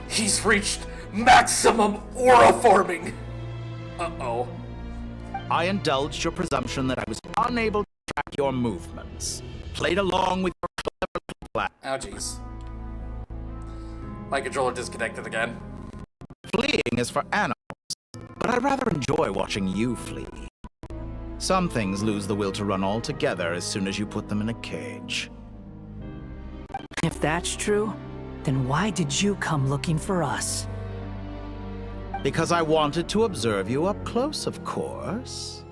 he's reached maximum aura forming. Uh-oh. I indulged your presumption that I was unable to track your movements. Played along with your clever plan. Oh, jeez. My controller disconnected again. Fleeing is for animals, but I rather enjoy watching you flee. Some things lose the will to run altogether as soon as you put them in a cage. If that's true, then why did you come looking for us? Because I wanted to observe you up close, of course.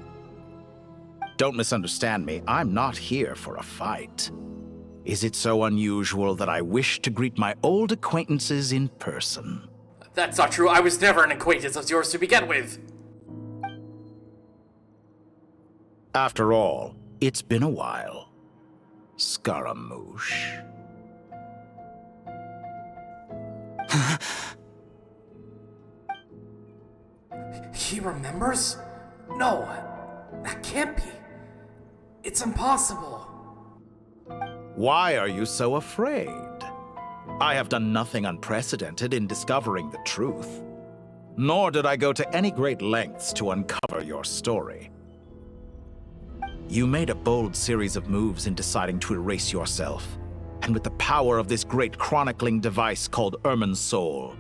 Don't misunderstand me, I'm not here for a fight. Is it so unusual that I wish to greet my old acquaintances in person? That's not true. I was never an acquaintance of yours to begin with. After all, it's been a while. Scaramouche. He remembers? No, that can't be. It's impossible. Why are you so afraid? I have done nothing unprecedented in discovering the truth. Nor did I go to any great lengths to uncover your story. You made a bold series of moves in deciding to erase yourself. And with the power of this great chronicling device called Irmin's Soul,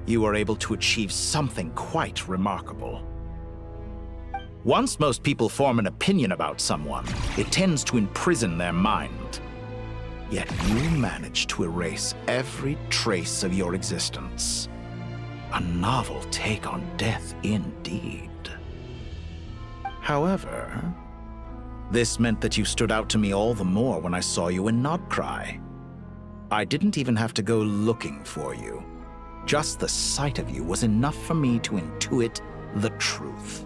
you were able to achieve something quite remarkable. Once most people form an opinion about someone, it tends to imprison their mind. Yet you managed to erase every trace of your existence. A novel take on death indeed. However, this meant that you stood out to me all the more when I saw you in Nod-Krai. I didn't even have to go looking for you. Just the sight of you was enough for me to intuit the truth.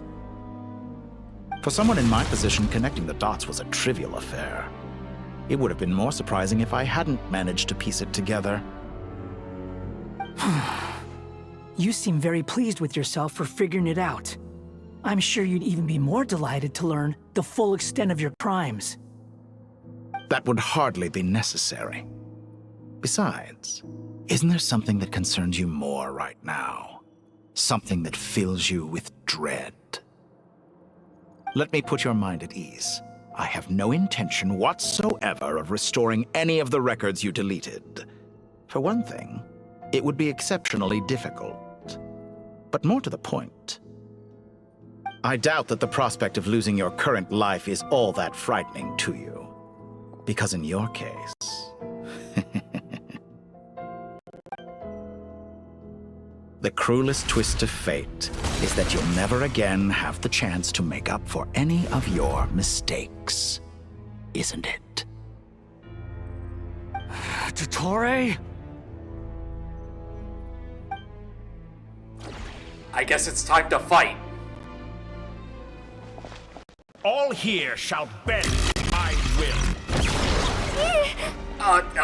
For someone in my position, connecting the dots was a trivial affair. It would have been more surprising if I hadn't managed to piece it together. You seem very pleased with yourself for figuring it out. I'm sure you'd even be more delighted to learn the full extent of your crimes. That would hardly be necessary. Besides, isn't there something that concerns you more right now? Something that fills you with dread? Let me put your mind at ease. I have no intention whatsoever of restoring any of the records you deleted. For one thing, it would be exceptionally difficult. But more to the point, I doubt that the prospect of losing your current life is all that frightening to you. Because in your case... the cruelest twist of fate is that you'll never again have the chance to make up for any of your mistakes. Isn't it? Dottore? I guess it's time to fight. All here shall bend my will.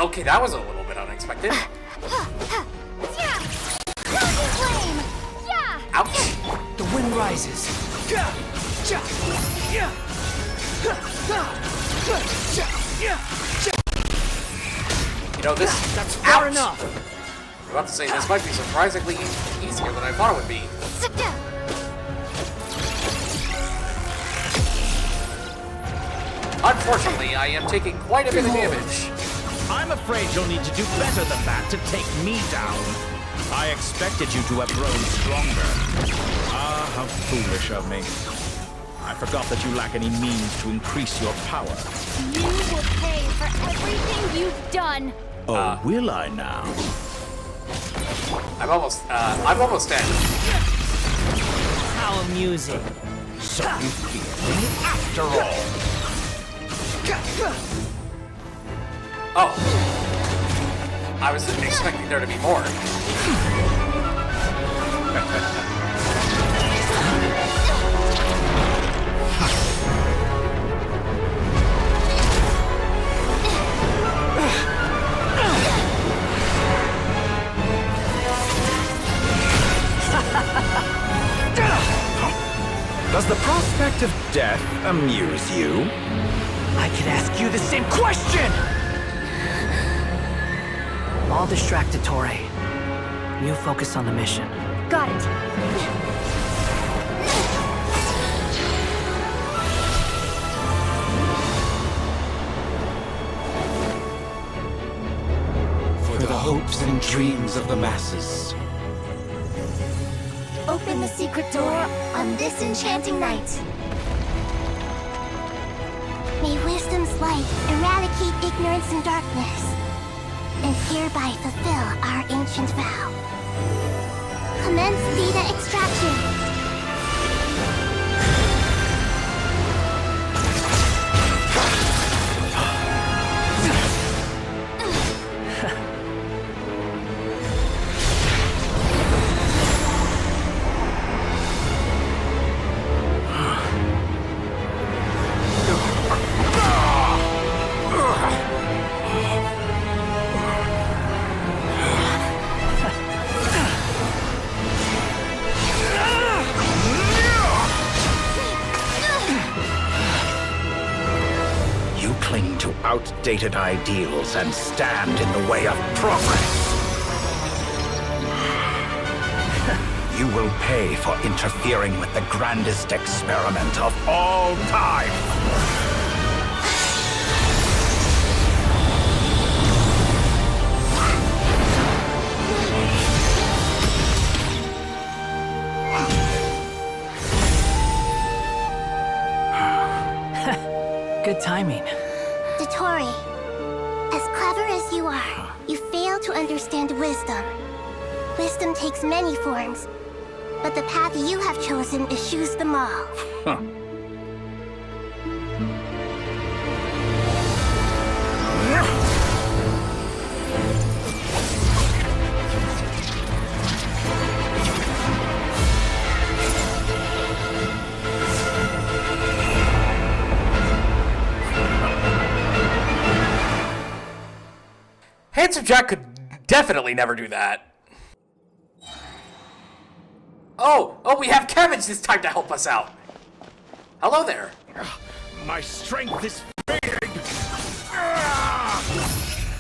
Okay, that was a little bit unexpected. Ouch! The wind rises. You know, that's far enough. I'm about to say, this might be surprisingly easier than I thought it would be. Unfortunately, I am taking quite a bit of damage. I'm afraid you'll need to do better than that to take me down. I expected you to have grown stronger. Ah, how foolish of me. I forgot that you lack any means to increase your power. You will pay for everything you've done. Oh, will I now? I'm almost dead. How amusing. So you fear me after all. Oh. I was expecting there to be more. Does the prospect of death amuse you? I could ask you the same question! I'll distract Torre. You focus on the mission. Got it. For the hopes and dreams of the masses. Open the secret door on this enchanting night. May wisdom's light eradicate ignorance and darkness, and hereby fulfill our ancient vow. Commence data extraction. Outdated ideals and stand in the way of progress. You will pay for interfering with the grandest experiment of all time. Good timing. Tori, as clever as you are, you fail to understand wisdom. Wisdom takes many forms, but the path you have chosen eschews them all. Huh. Handsome Jack could definitely never do that. Oh, we have Cabbage this time to help us out. Hello there. My strength is fading.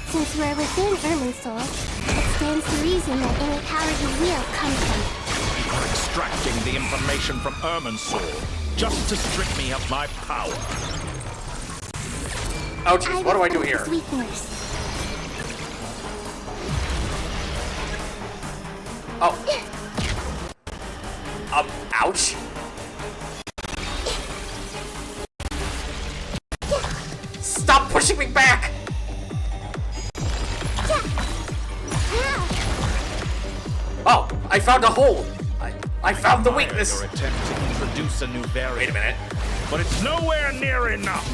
Since we're within Irminsul, it stands to reason that any power you wield comes from it. You're extracting the information from Irminsul just to strip me of my power. Oh, jeez, what do I do here? Weakness. Oh. Ouch. Stop pushing me back! Oh, I found a hole. I found the weakness. Your attempt to introduce a new variant. Wait a minute. But it's nowhere near enough.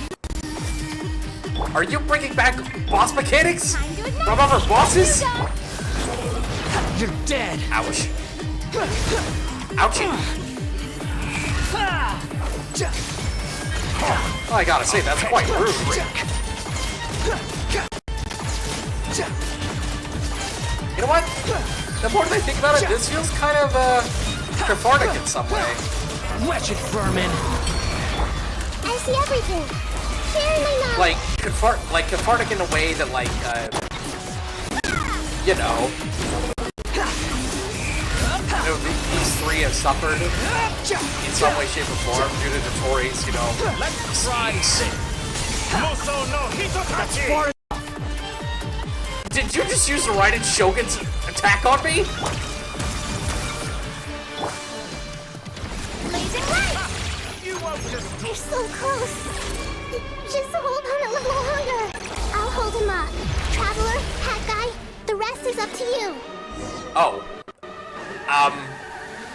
Are you bringing back boss mechanics from other bosses? You're dead. Ouch. Ouchie. Oh, I gotta say, that's quite rude. You know what? The more that I think about it, this feels kind of, cathartic in some way. Wretched vermin. I see everything. Sharing my knowledge. Cathartic in a way that, you know, these three have suffered in some way, shape, or form due to Tori's, you know, Let's try this. Muso no Hitotachi. Did you just use the Raiden Shogun's attack on me? Blazing light! You won't just... They're so close. Just hold on a little longer. I'll hold him up. Traveler, Hat Guy, the rest is up to you. Oh.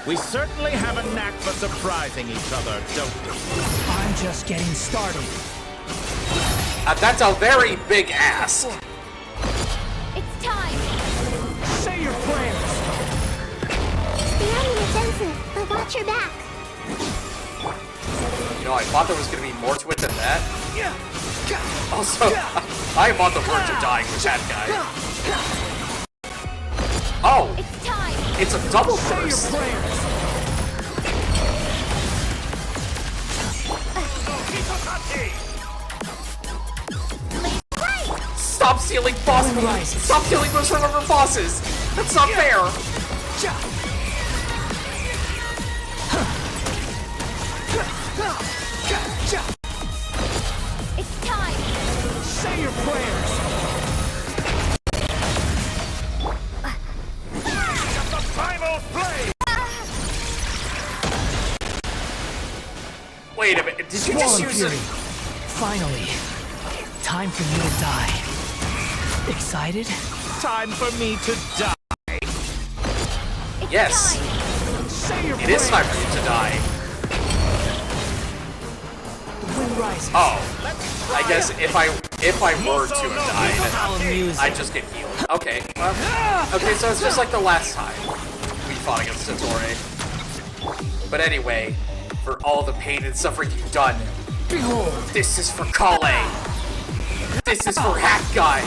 We certainly have a knack for surprising each other, don't we? I'm just getting started. That's a very big ask. It's time. Say your prayers. Spare me Watch your back. You know, I thought there was going to be more to it than that. Also, I am on the verge of dying with that guy. Oh! It's time! It's a double burst! Stop stealing boss moves! Stop stealing moves from other bosses! That's not fair! It's time! Say your prayers! The primal flame! Wait a minute, did you just use Fury. it? Finally. Time for you to die. Excited? Time for me to die. Yes. Say your It is time for you to die. The wind rises. Oh. I guess if I were to have died, I'd just get healed. Okay. Okay, so it's just like the last time we fought against Totore. But anyway, for all the pain and suffering you've done, behold, this is for Kale. This is for Hat Guy.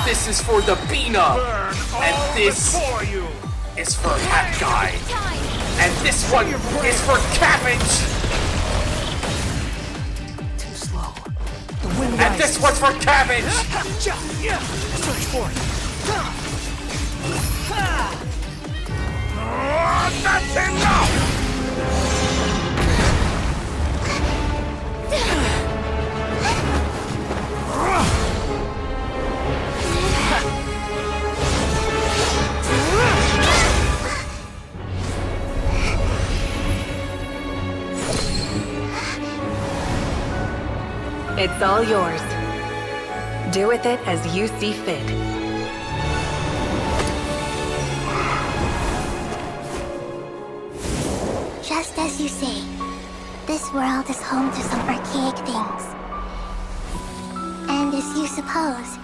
This is for the Bina. And this is for Hat Guy. And this one is for Cabbage. Too slow. The wind And this one's for Cabbage. Search for it. That's enough! It's all yours. Do with it as you see fit. Just as you say, this world is home to some archaic things. And as you suppose,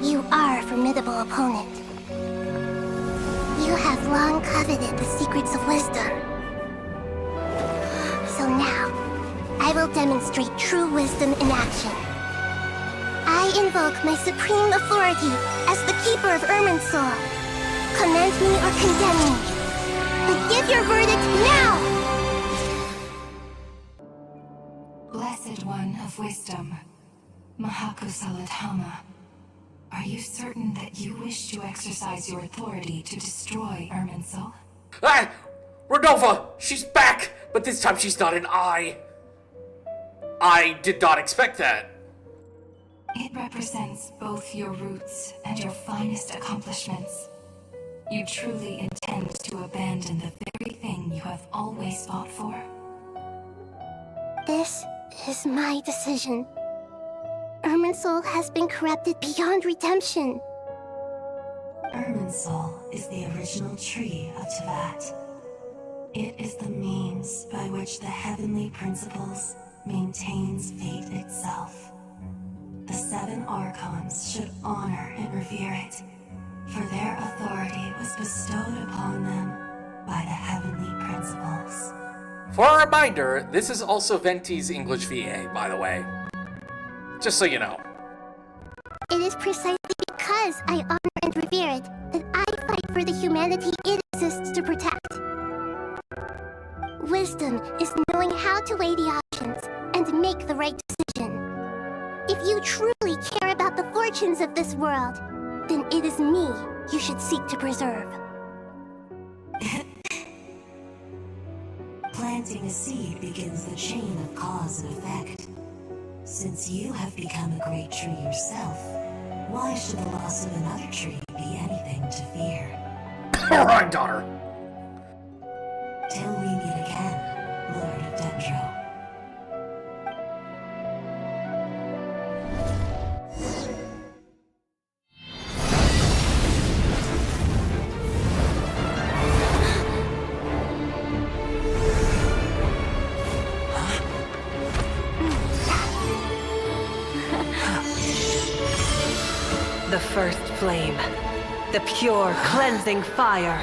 you are a formidable opponent. You have long coveted the secrets of wisdom. So now, I will demonstrate true wisdom in action. I invoke my supreme authority as the keeper of Irminsul. Command me or condemn me. But give your verdict now! Blessed One of Wisdom, Mahakusaladhama, are you certain that you wish to exercise your authority to destroy Irminsul? Ah! Rodova! She's back! But this time she's not an eye. I did not expect that. It represents both your roots and your finest accomplishments. You truly intend to abandon the very thing you have always fought for? This is my decision. Irminsul has been corrupted beyond redemption. Irminsul is the original tree of Tevat. It is the means by which the heavenly principles maintains fate itself. The 7 Archons should honor and revere it, for their authority was bestowed upon them by the heavenly principles. For a reminder, this is also Venti's English VA, by the way. Just so you know. It is precisely because I honor and revere it that I fight for the humanity it exists to protect. Wisdom is knowing how to weigh the options and make the right decision. If you truly care about the fortunes of this world, then it is me you should seek to preserve. Planting a seed begins the chain of cause and effect. Since you have become a great tree yourself, why should the loss of another tree be anything to fear? Alright, daughter. Till we meet again, Lord of Dendro. The first flame. The pure, cleansing fire.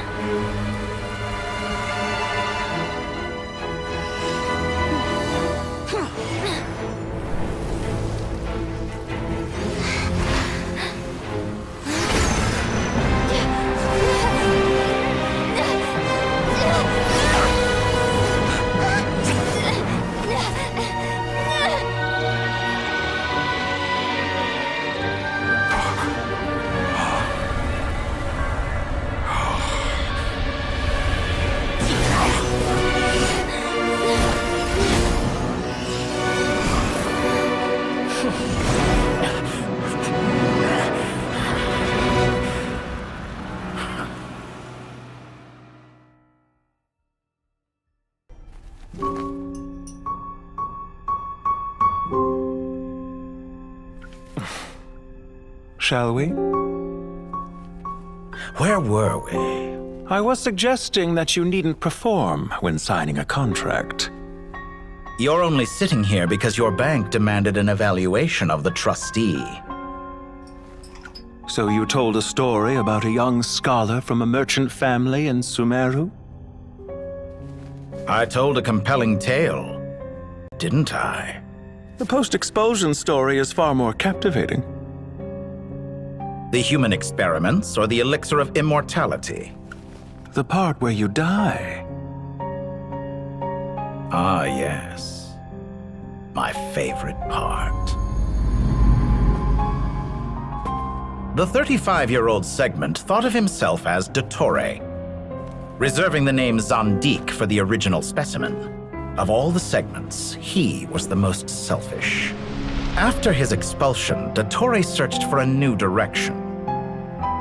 shall we? Where were we? I was suggesting that you needn't perform when signing a contract. You're only sitting here because your bank demanded an evaluation of the trustee. So you told a story about a young scholar from a merchant family in Sumeru? I told a compelling tale, didn't I? The post-expulsion story is far more captivating. The human experiments or the elixir of immortality? The part where you die. Ah, yes. My favorite part. The 35-year-old Segment thought of himself as Dottore, reserving the name Zandik for the original specimen. Of all the Segments, he was the most selfish. After his expulsion, Dottore searched for a new direction.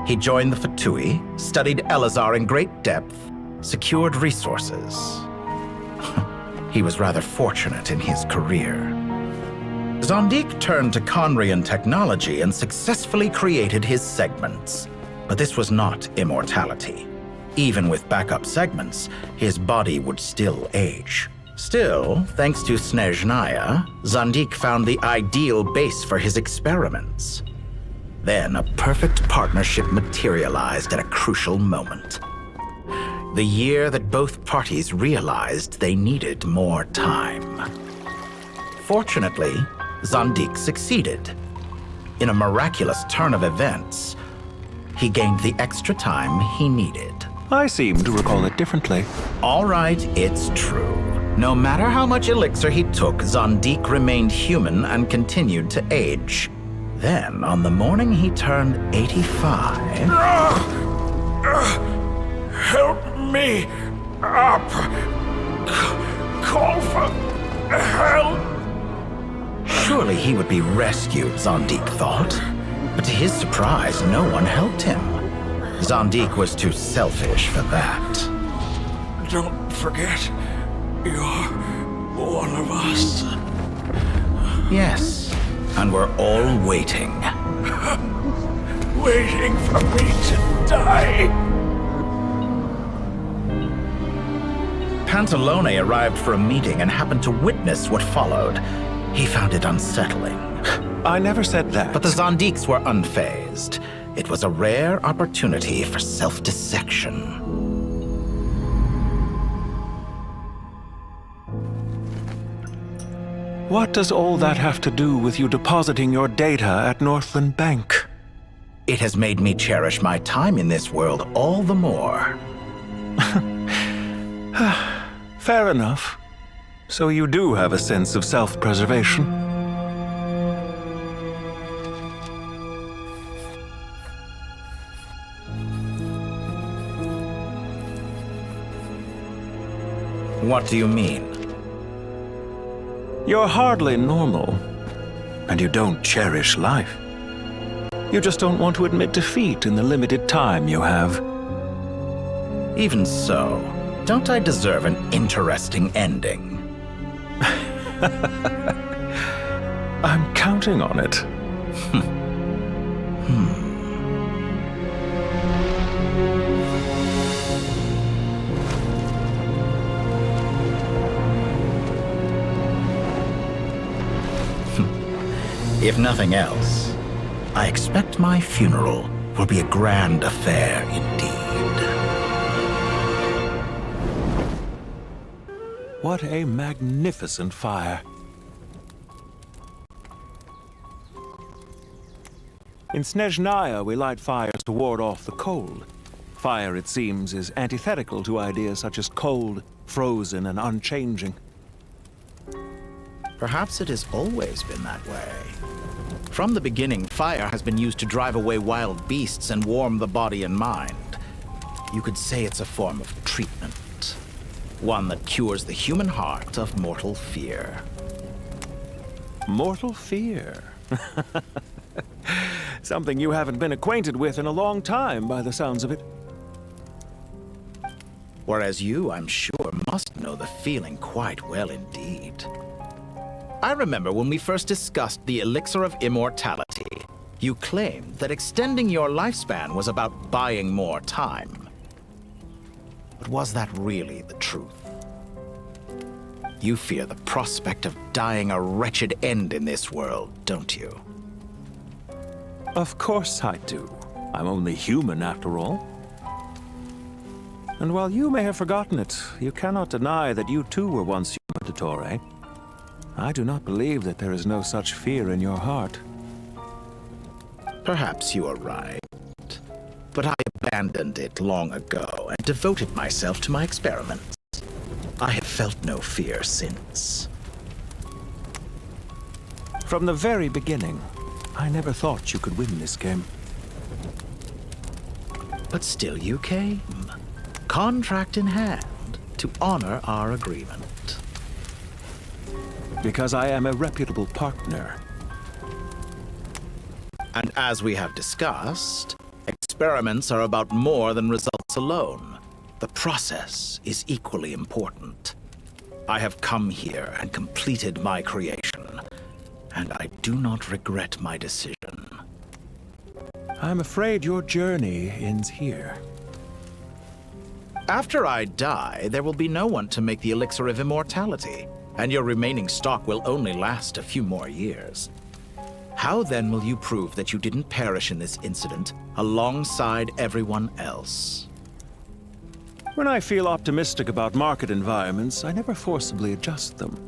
He joined the Fatui, studied Elazar in great depth, secured resources. He was rather fortunate in his career. Zandik turned to Conrian technology and successfully created his segments. But this was not immortality. Even with backup segments, his body would still age. Still, thanks to Snezhnaya, Zandik found the ideal base for his experiments. Then a perfect partnership materialized at a crucial moment. The year that both parties realized they needed more time. Fortunately, Zandik succeeded. In a miraculous turn of events, he gained the extra time he needed. I seem to recall it differently. All right, it's true. No matter how much elixir he took, Zandik remained human and continued to age. Then, on the morning he turned 85... Help me up! Call for help! Surely he would be rescued, Zandik thought. But to his surprise, no one helped him. Zandik was too selfish for that. Don't forget, you're one of us. Yes, and we're all waiting. Waiting for me to die. Pantalone arrived for a meeting and happened to witness what followed. He found it unsettling. I never said that. But the Zandiks were unfazed. It was a rare opportunity for self-dissection. What does all that have to do with you depositing your data at Northland Bank? It has made me cherish my time in this world all the more. Fair enough. So you do have a sense of self-preservation. What do you mean? You're hardly normal, and you don't cherish life. You just don't want to admit defeat in the limited time you have. Even so, don't I deserve an interesting ending? I'm counting on it. If nothing else, I expect my funeral will be a grand affair indeed. What a magnificent fire. In Snezhnaya, we light fires to ward off the cold. Fire, it seems, is antithetical to ideas such as cold, frozen, and unchanging. Perhaps it has always been that way. From the beginning, fire has been used to drive away wild beasts and warm the body and mind. You could say it's a form of treatment. One that cures the human heart of mortal fear. Mortal fear? Something you haven't been acquainted with in a long time, by the sounds of it. Whereas you, I'm sure, must know the feeling quite well indeed. I remember when we first discussed the elixir of immortality. You claimed that extending your lifespan was about buying more time. But was that really the truth? You fear the prospect of dying a wretched end in this world, don't you? Of course I do. I'm only human after all. And while you may have forgotten it, you cannot deny that you too were once human, Dottore. I do not believe that there is no such fear in your heart. Perhaps you are right. But I abandoned it long ago and devoted myself to my experiments. I have felt no fear since. From the very beginning, I never thought you could win this game. But still you came, contract in hand, to honor our agreement. Because I am a reputable partner. And as we have discussed, experiments are about more than results alone. The process is equally important. I have come here and completed my creation, and I do not regret my decision. I'm afraid your journey ends here. After I die, there will be no one to make the elixir of immortality, and your remaining stock will only last a few more years. How then will you prove that you didn't perish in this incident alongside everyone else? When I feel optimistic about market environments, I never forcibly adjust them.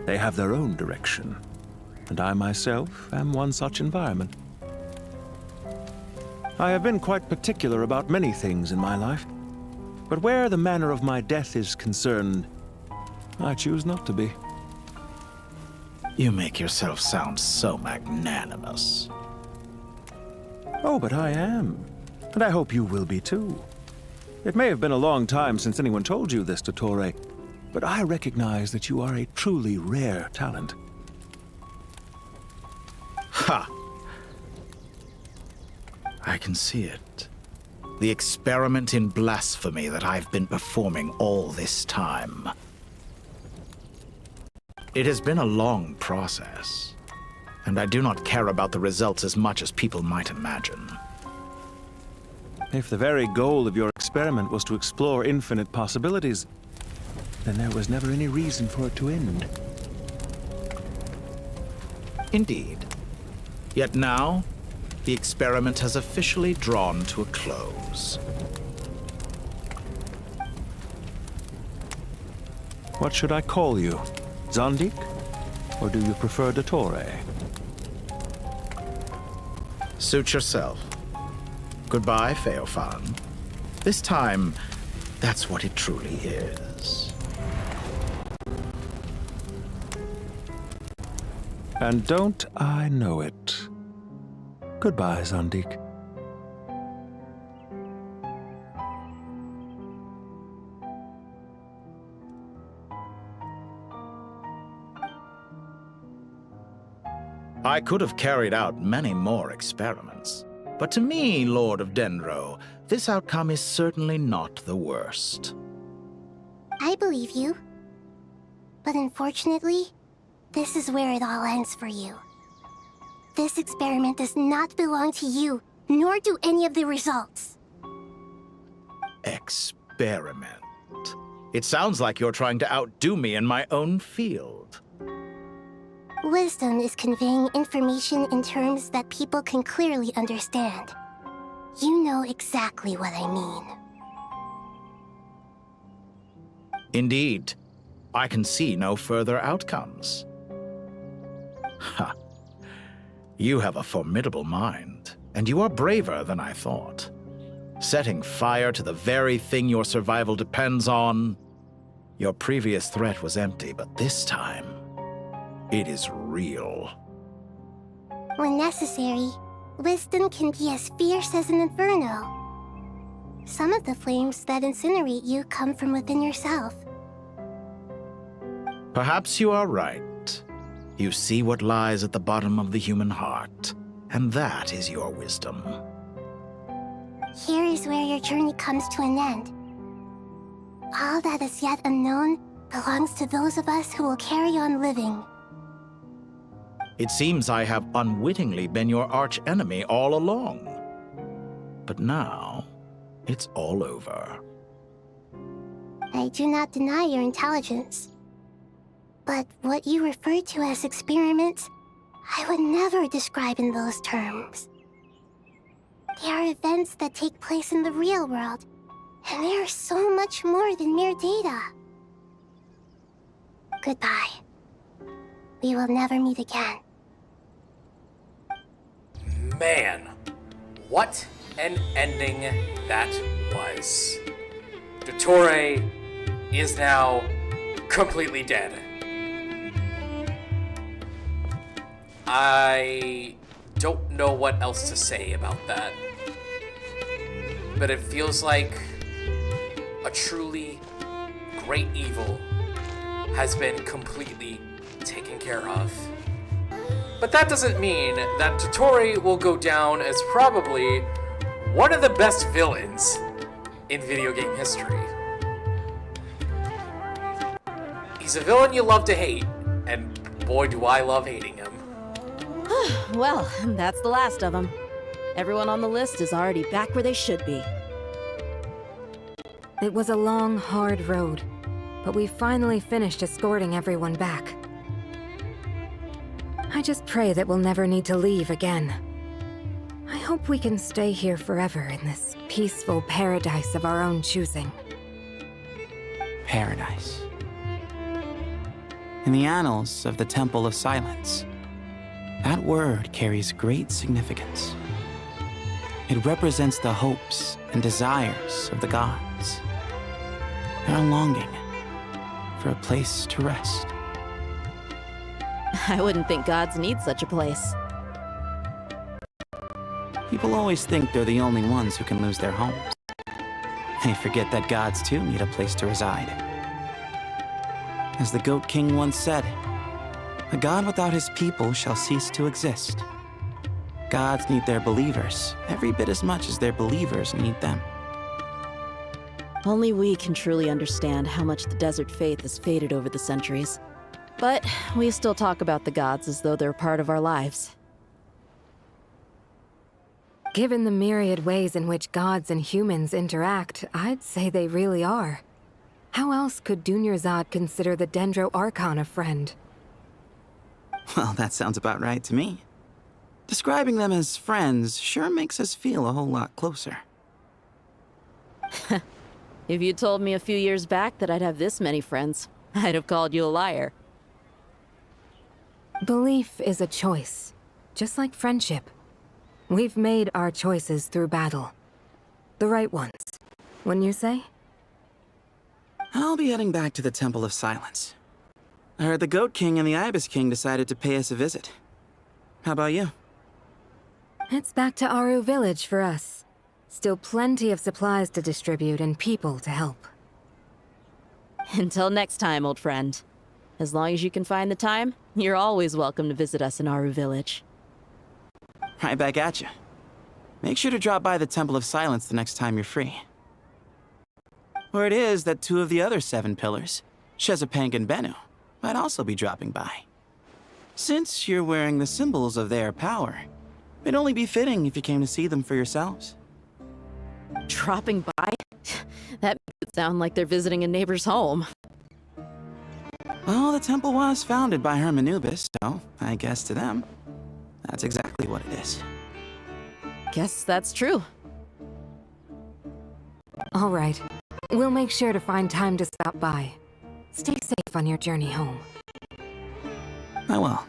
They have their own direction, and I myself am one such environment. I have been quite particular about many things in my life, but where the manner of my death is concerned, I choose not to be. You make yourself sound so magnanimous. Oh, but I am. And I hope you will be too. It may have been a long time since anyone told you this, Dottore, but I recognize that you are a truly rare talent. Ha! I can see it. The experiment in blasphemy that I've been performing all this time. It has been a long process, and I do not care about the results as much as people might imagine. If the very goal of your experiment was to explore infinite possibilities, then there was never any reason for it to end. Indeed. Yet now, the experiment has officially drawn to a close. What should I call you? Zandik? Or do you prefer Dottore? Suit yourself. Goodbye, Feofan. This time, that's what it truly is. And don't I know it? Goodbye, Zandik. I could have carried out many more experiments, but to me, Lord of Dendro, this outcome is certainly not the worst. I believe you. But unfortunately, this is where it all ends for you. This experiment does not belong to you, nor do any of the results. Experiment. It sounds like you're trying to outdo me in my own field. Wisdom is conveying information in terms that people can clearly understand. You know exactly what I mean. Indeed. I can see no further outcomes. Ha. You have a formidable mind, and you are braver than I thought. Setting fire to the very thing your survival depends on. Your previous threat was empty, but this time, it is real. When necessary, wisdom can be as fierce as an inferno. Some of the flames that incinerate you come from within yourself. Perhaps you are right. You see what lies at the bottom of the human heart, and that is your wisdom. Here is where your journey comes to an end. All that is yet unknown belongs to those of us who will carry on living. It seems I have unwittingly been your arch-enemy all along. But now, it's all over. I do not deny your intelligence. But what you refer to as experiments, I would never describe in those terms. They are events that take place in the real world, and they are so much more than mere data. Goodbye. We will never meet again. Man, what an ending that was. Dottore is now completely dead. I don't know what else to say about that. But it feels like a truly great evil has been completely taken care of. But that doesn't mean that Dottore will go down as probably one of the best villains in video game history. He's a villain you love to hate, and boy do I love hating him. Well, that's the last of them. Everyone on the list is already back where they should be. It was a long, hard road, but we finally finished escorting everyone back. I just pray that we'll never need to leave again. I hope we can stay here forever in this peaceful paradise of our own choosing. Paradise. In the annals of the Temple of Silence, that word carries great significance. It represents the hopes and desires of the gods. Their longing for a place to rest. I wouldn't think gods need such a place. People always think they're the only ones who can lose their homes. They forget that gods too need a place to reside. As the Goat King once said, a god without his people shall cease to exist. Gods need their believers every bit as much as their believers need them. Only we can truly understand how much the desert faith has faded over the centuries. But we still talk about the gods as though they're part of our lives. Given the myriad ways in which gods and humans interact, I'd say they really are. How else could Dunyarzad consider the Dendro Archon a friend? Well, that sounds about right to me. Describing them as friends sure makes us feel a whole lot closer. If you told me a few years back that I'd have this many friends, I'd have called you a liar. Belief is a choice, just like friendship. We've made our choices through battle. The right ones, wouldn't you say? I'll be heading back to the Temple of Silence. I heard the Goat King and the Ibis King decided to pay us a visit. How about you? It's back to Aru Village for us. Still plenty of supplies to distribute and people to help. Until next time, old friend. As long as you can find the time, you're always welcome to visit us in Aru Village. Right back at you. Make sure to drop by the Temple of Silence the next time you're free. Or it is that two of the other 7 pillars, Shezapang and Bennu, might also be dropping by. Since you're wearing the symbols of their power, it'd only be fitting if you came to see them for yourselves. Dropping by? That makes it sound like they're visiting a neighbor's home. Well, the temple was founded by Hermanubis, so I guess to them, that's exactly what it is. Guess that's true. All right. We'll make sure to find time to stop by. Stay safe on your journey home. I will.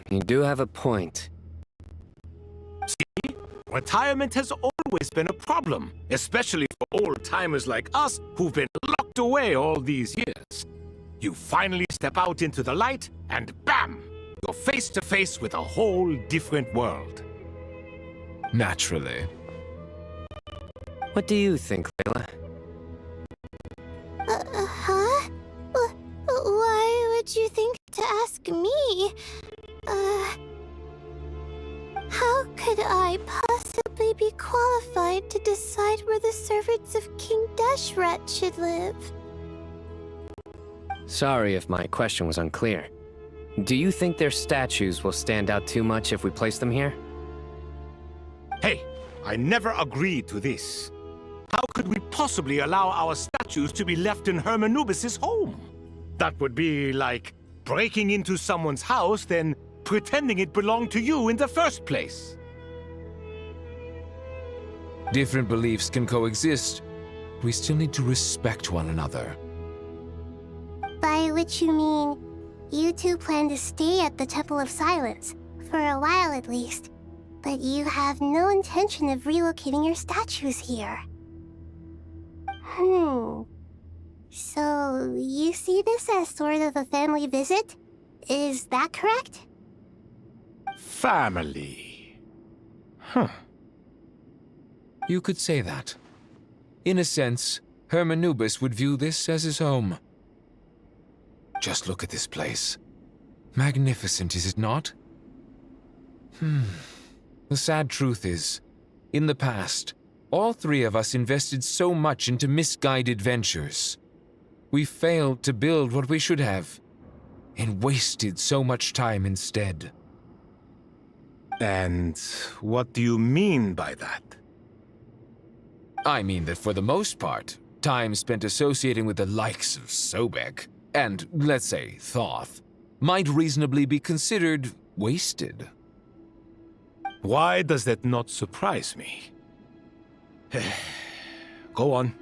You do have a point. See? Retirement has always been a problem, especially for old-timers like us who've been locked away all these years. You finally step out into the light, and bam! You're face to face with a whole different world. Naturally. What do you think, Layla? Huh? Why would you think to ask like me, how could I possibly be qualified to decide where the servants of King Deshret should live? Sorry if my question was unclear. Do you think their statues will stand out too much if we place them here? Hey, I never agreed to this. How could we possibly allow our statues to be left in Hermanubis' home? That would be like breaking into someone's house, then pretending it belonged to you in the first place. Different beliefs can coexist. We still need to respect one another. By which you mean, you two plan to stay at the Temple of Silence, for a while at least, but you have no intention of relocating your statues here. So, you see this as sort of a family visit? Is that correct? Family. Huh. You could say that. In a sense, Hermanubis would view this as his home. Just look at this place. Magnificent, is it not? The sad truth is, in the past, all three of us invested so much into misguided ventures. We failed to build what we should have, and wasted so much time instead. And what do you mean by that? I mean that for the most part, time spent associating with the likes of Sobek, and, let's say, Thoth, might reasonably be considered wasted. Why does that not surprise me? Go on.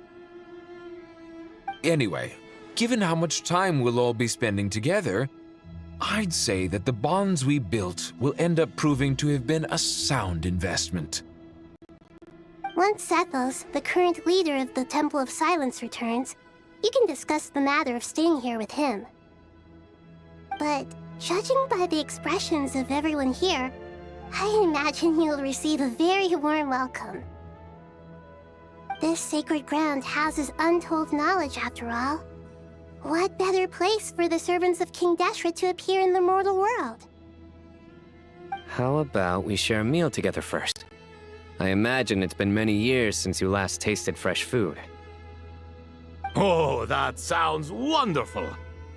Anyway, given how much time we'll all be spending together, I'd say that the bonds we built will end up proving to have been a sound investment. Once Sethos, the current leader of the Temple of Silence, returns, you can discuss the matter of staying here with him. But judging by the expressions of everyone here, I imagine you'll receive a very warm welcome. This sacred ground houses untold knowledge, after all. What better place for the servants of King Deshret to appear in the mortal world? How about we share a meal together first? I imagine it's been many years since you last tasted fresh food. Oh, that sounds wonderful!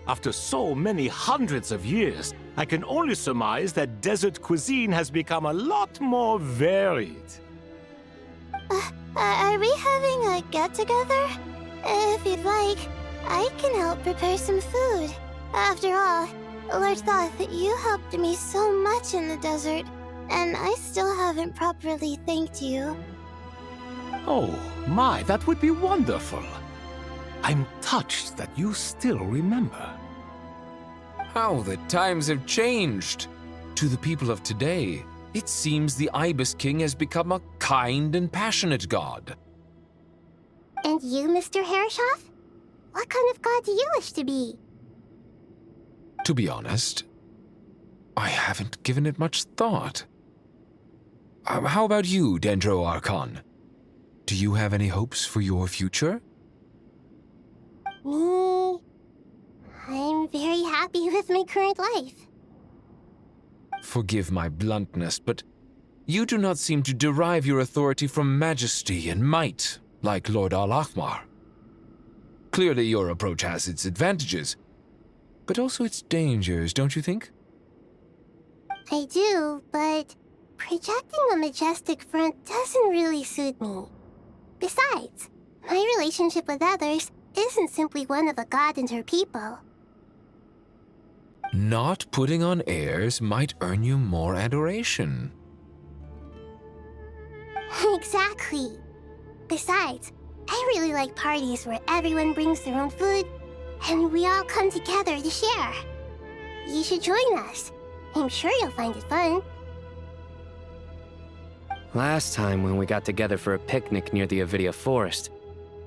After so many hundreds of years, I can only surmise that desert cuisine has become a lot more varied. Are we having a get-together? If you'd like, I can help prepare some food. After all, Lord Thoth, you helped me so much in the desert, and I still haven't properly thanked you. Oh, my, that would be wonderful. I'm touched that you still remember. How the times have changed! To the people of today, it seems the Ibis King has become a kind and passionate god. And you, Mr. Herreshoff? What kind of god do you wish to be? To be honest, I haven't given it much thought. How about you, Dendro Archon? Do you have any hopes for your future? Me? I'm very happy with my current life. Forgive my bluntness, but you do not seem to derive your authority from majesty and might, like Lord Al-Ahmar. Clearly your approach has its advantages, but also its dangers, don't you think? I do, but projecting a majestic front doesn't really suit me. Besides, my relationship with others isn't simply one of a god and her people. Not putting on airs might earn you more adoration. Exactly. Besides, I really like parties where everyone brings their own food, and we all come together to share. You should join us. I'm sure you'll find it fun. Last time when we got together for a picnic near the Avidia Forest,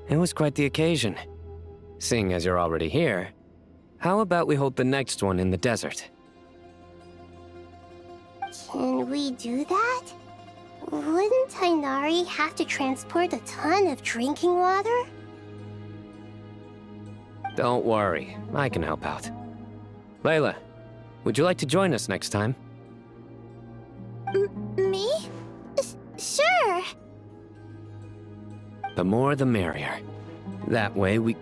it was quite the occasion. Seeing as you're already here, how about we hold the next one in the desert? Can we do that? Wouldn't Tainari have to transport a ton of drinking water? Don't worry, I can help out. Layla, Would you like to join us next time? Me? Sure. The more the merrier. That way we...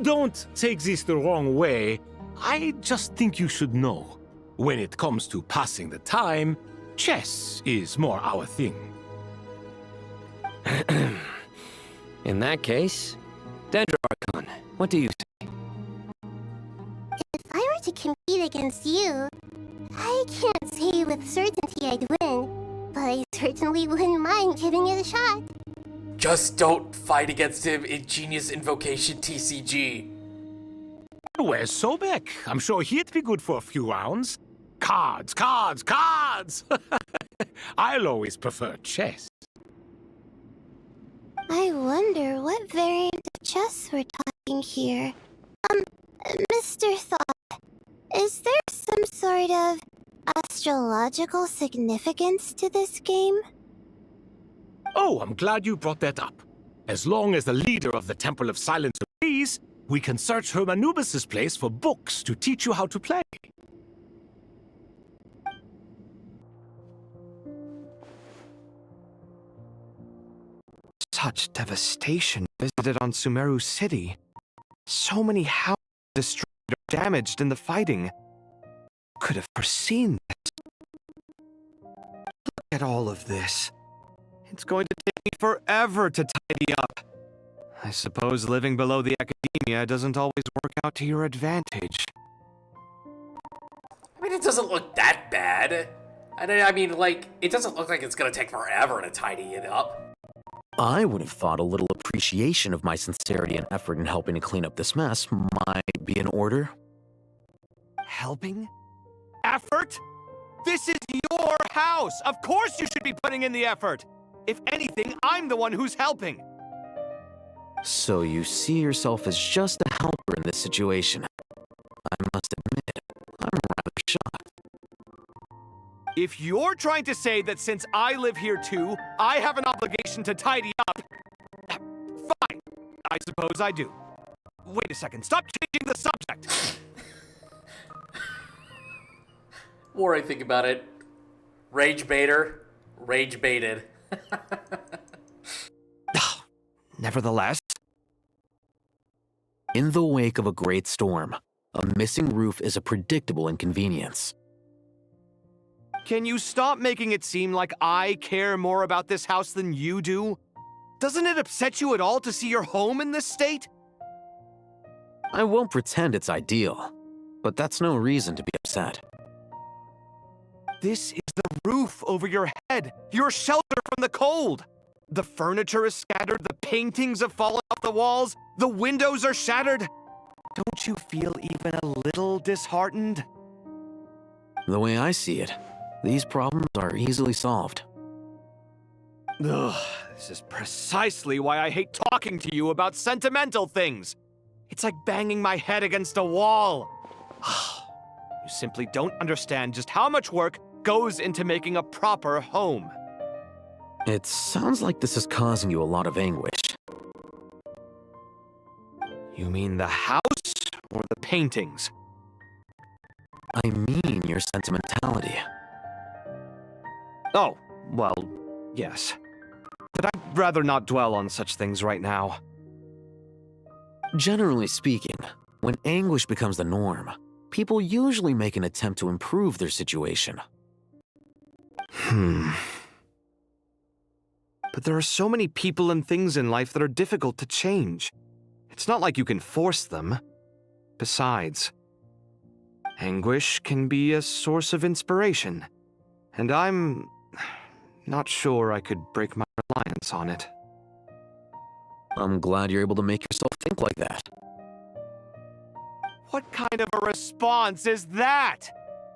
Don't take this the wrong way. I just think you should know. When it comes to passing the time, chess is more our thing. In that case, Dendroarchon, what do you say? If I were to compete against you, I can't say with certainty I'd win, but I certainly wouldn't mind giving it a shot. Just don't fight against him in Genius Invocation TCG. Where's Sobek? I'm sure he'd be good for a few rounds. Cards, cards, cards! I'll always prefer chess. I wonder what variant of chess we're talking here. Mr. Thought, is there some sort of astrological significance to this game? Oh, I'm glad you brought that up. As long as the leader of the Temple of Silence agrees, we can search Hermanubis' place for books to teach you how to play. Such devastation visited on Sumeru City. So many houses destroyed or damaged in the fighting. Could have foreseen this. Look at all of this. It's going to take me forever to tidy up. I suppose living below the academia doesn't always work out to your advantage. I mean, it doesn't look that bad. I mean, like, it doesn't look like it's gonna take forever to tidy it up. I would have thought a little appreciation of my sincerity and effort in helping to clean up this mess might be in order. Helping? Effort? This is your house! Of course you should be putting in the effort! If anything, I'm the one who's helping! So you see yourself as just a helper in this situation. I must admit, I'm rather shocked. If you're trying to say that since I live here too, I have an obligation to tidy up, fine, I suppose I do. Wait a second, stop changing the subject! More I think about it, rage baiter, rage baited. Nevertheless, in the wake of a great storm, a missing roof is a predictable inconvenience. can you stop making it seem like I care more about this house than you do? Doesn't it upset you at all to see your home in this state? I won't pretend it's ideal, but that's no reason to be upset. This is the roof over your head, your shelter from the cold. The furniture is scattered, the paintings have fallen off the walls, the windows are shattered. Don't you feel even a little disheartened? The way I see it, these problems are easily solved. Ugh, this is precisely why I hate talking to you about sentimental things. It's like banging my head against a wall. You simply don't understand just how much work goes into making a proper home. It sounds like this is causing you a lot of anguish. You mean the house or the paintings? I mean your sentimentality. Oh, well, yes. But I'd rather not dwell on such things right now. Generally speaking, when anguish becomes the norm, people usually make an attempt to improve their situation. But there are so many people and things in life that are difficult to change. It's not like you can force them. Besides, anguish can be a source of inspiration, and I'm not sure I could break my reliance on it. I'm glad you're able to make yourself think like that. What kind of a response is that?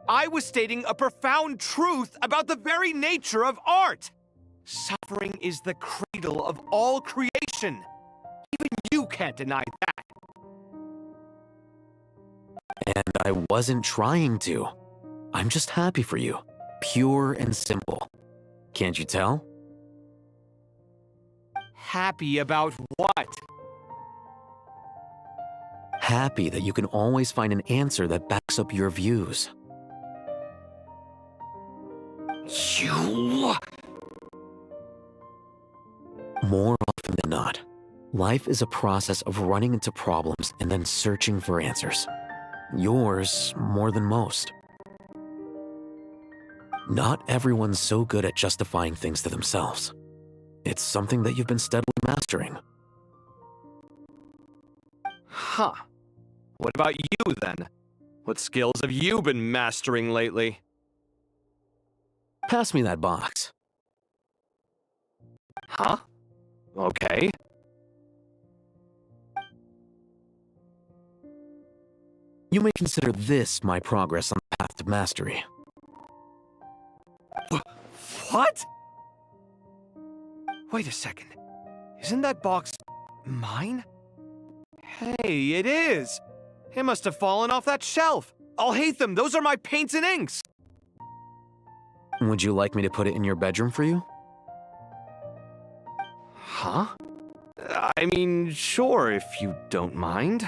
I was stating a profound truth about the very nature of art. Suffering is the cradle of all creation. Even you can't deny that. And I wasn't trying to. I'm just happy for you. Pure and simple. Can't you tell? Happy about what? Happy that you can always find an answer that backs up your views. You... More often than not, life is a process of running into problems and then searching for answers. Yours more than most. Not everyone's so good at justifying things to themselves. It's something that you've been steadily mastering. Huh. What about you, then? What skills have you been mastering lately? Pass me that box. Huh? Okay. You may consider this my progress on the path to mastery. What? Wait a second. Isn't that box mine? Hey, it is! It must have fallen off that shelf! I'll hate them! Those are my paints and inks! Would you like me to put it in your bedroom for you? Huh? I mean, sure, if you don't mind.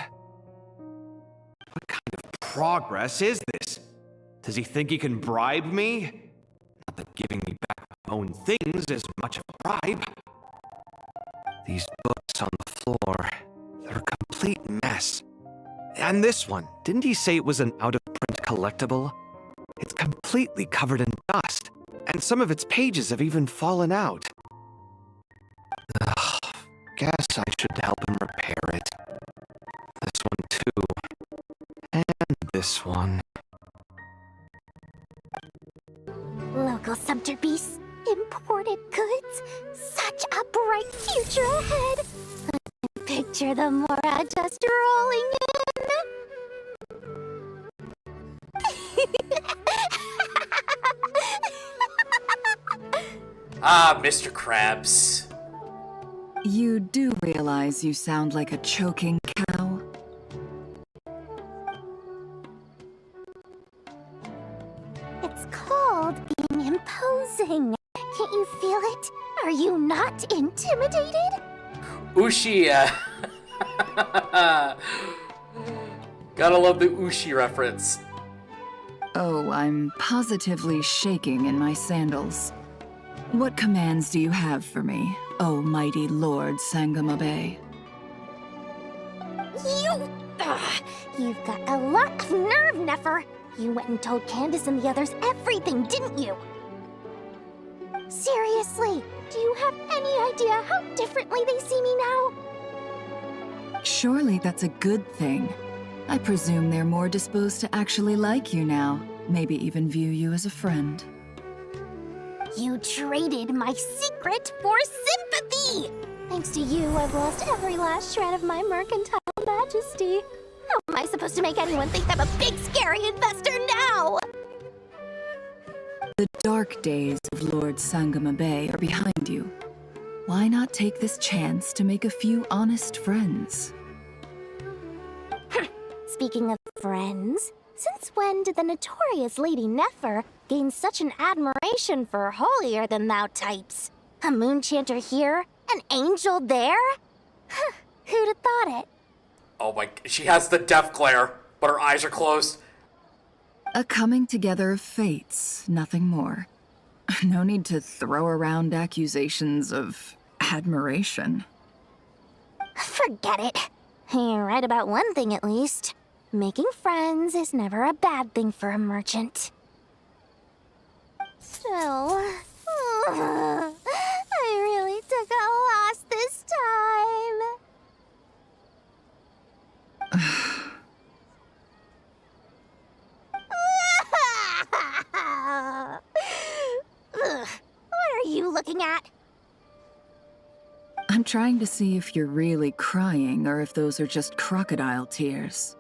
What kind of progress is this? Does he think he can bribe me? Not that giving me back my own things is much of a bribe. These books on the floor, they're a complete mess. And this one, didn't he say it was an out-of-print collectible? It's completely covered in dust, and some of its pages have even fallen out. Ugh, guess I should help him repair it. This one too. And this one. Local subterbeasts, imported goods, such a bright future ahead. I can picture the Mora just rolling in. Ah, Mr. Krabs. You do realize you sound like a choking cow? It's called being imposing. Can't you feel it? Are you not intimidated? Ushi, gotta love the Ushi reference. Oh, I'm positively shaking in my sandals. What commands do you have for me, oh mighty Lord Sangamabe? You've got a lot of nerve, Nefer. You went and told Candace and the others everything, didn't you? Seriously, do you have any idea how differently they see me now? Surely that's a good thing. I presume they're more disposed to actually like you now, maybe even view you as a friend. You traded my secret for sympathy! Thanks to you, I've lost every last shred of my mercantile majesty. How am I supposed to make anyone think I'm a big, scary investor now? The dark days of Lord Sangamabe are behind you. Why not take this chance to make a few honest friends? Speaking of friends, since when did the notorious Lady Nefer gain such an admiration for holier-than-thou types? A moon chanter here, an angel there? Who'd have thought it? Oh my, she has the death glare, but her eyes are closed. A coming together of fates, nothing more. No need to throw around accusations of admiration. Forget it. You're right about one thing at least. Making friends is never a bad thing for a merchant. Still, I really took a loss this time. What are you looking at? I'm trying to see if you're really crying or if those are just crocodile tears.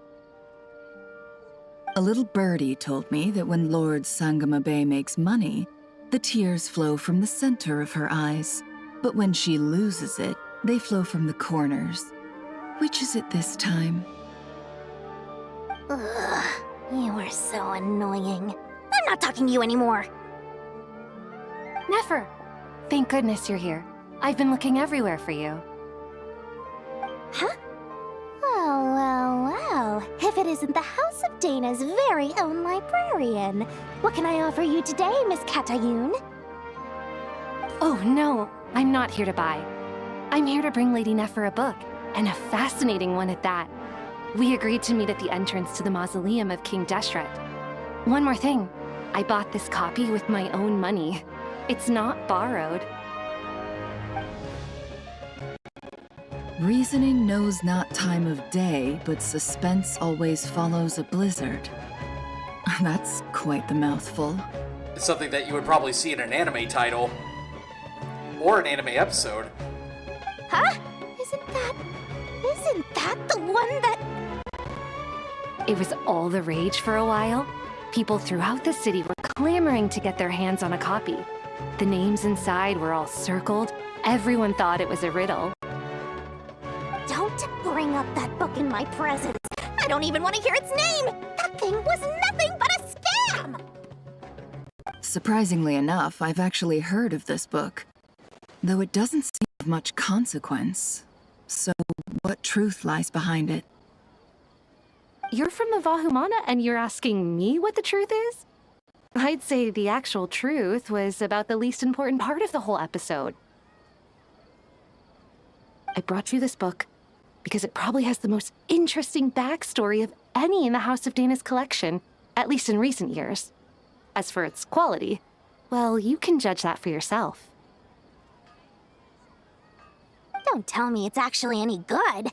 A little birdie told me that when Lord Sangamabe makes money, the tears flow from the center of her eyes. But when she loses it, they flow from the corners. Which is it this time? Ugh, you are so annoying. I'm not talking to you anymore. Nefer, thank goodness you're here. I've been looking everywhere for you. Huh? Well, Well, if it isn't the House of Dana's very own librarian. What can I offer you today, Miss Katayun? Oh no, I'm not here to buy. I'm here to bring Lady Nefer a book, and a fascinating one at that. We agreed to meet at the entrance to the mausoleum of King Deshret. One more thing, I bought this copy with my own money. It's not borrowed. Reasoning knows not time of day, but suspense always follows a blizzard. That's quite the mouthful. It's something that you would probably see in an anime title. Or an anime episode. Huh? Isn't that the one that... It was all the rage for a while. People throughout the city were clamoring to get their hands on a copy. The names inside were all circled. Everyone thought it was a riddle. Don't bring up that book in my presence. I don't even want to hear its name. That thing was nothing but a scam. Surprisingly enough, I've actually heard of this book, though it doesn't seem of much consequence. So, what truth lies behind it? You're from the Vahumana and you're asking me what the truth is? I'd say the actual truth was about the least important part of the whole episode. I brought you this book because it probably has the most interesting backstory of any in the House of Dana's collection, at least in recent years. As for its quality, well, you can judge that for yourself. Don't tell me it's actually any good.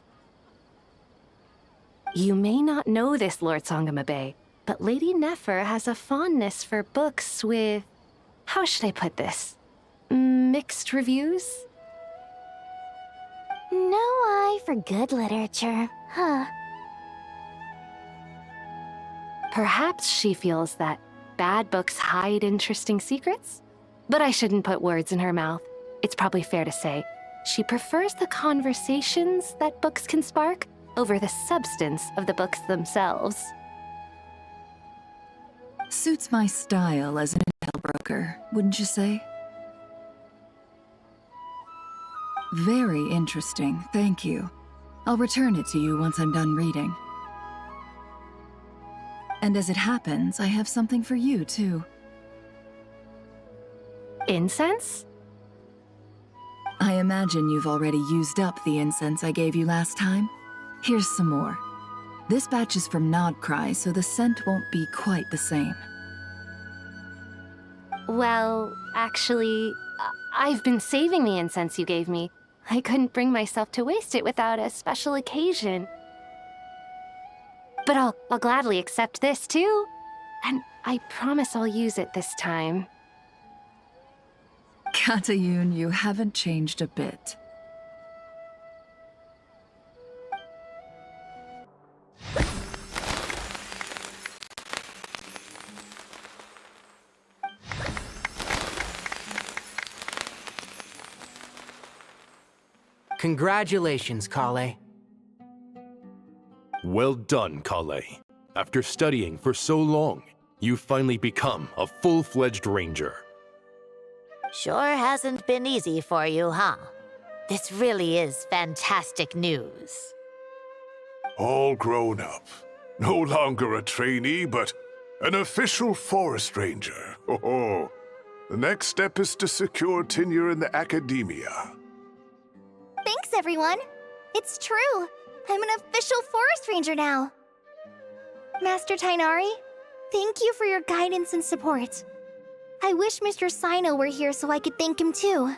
You may not know this, Lord Sangamabe, but Lady Nefer has a fondness for books with... how should I put this? Mixed reviews? No eye for good literature, huh? Perhaps she feels that bad books hide interesting secrets? But I shouldn't put words in her mouth. It's probably fair to say she prefers the conversations that books can spark over the substance of the books themselves. Suits my style as an intel broker, wouldn't you say? Very interesting, thank you. I'll return it to you once I'm done reading. And as it happens, I have something for you, too. Incense? I imagine you've already used up the incense I gave you last time. Here's some more. This batch is from Nod-Krai, so the scent won't be quite the same. Well, actually, I've been saving the incense you gave me. I couldn't bring myself to waste it without a special occasion. But I'll gladly accept this, too. And I promise I'll use it this time. Katayun, you haven't changed a bit. Congratulations, Kale. Well done, Kale. After studying for so long, you've finally become a full-fledged ranger. Sure hasn't been easy for you, huh? This really is fantastic news. All grown up. No longer a trainee, but an official forest ranger. Oh, the next step is to secure tenure in the academia. Thanks, everyone. It's true. I'm an official forest ranger now. Master Tainari, thank you for your guidance and support. I wish Mr. Sino were here so I could thank him too.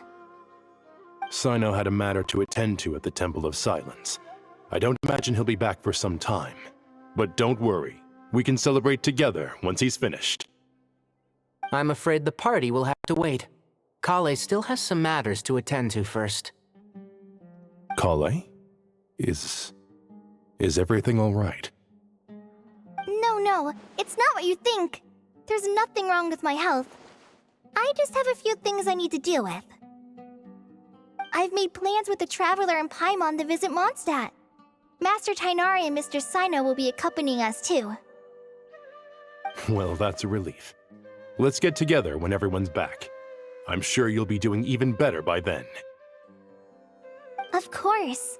Sino had a matter to attend to at the Temple of Silence. I don't imagine he'll be back for some time. But don't worry, we can celebrate together once he's finished. I'm afraid the party will have to wait. Kale still has some matters to attend to first. Kale? Is everything all right? No, it's not what you think. There's nothing wrong with my health. I just have a few things I need to deal with. I've made plans with the Traveler and Paimon to visit Mondstadt. Master Tainari and Mr. Sino will be accompanying us too. Well, that's a relief. Let's get together when everyone's back. I'm sure you'll be doing even better by then. Of course.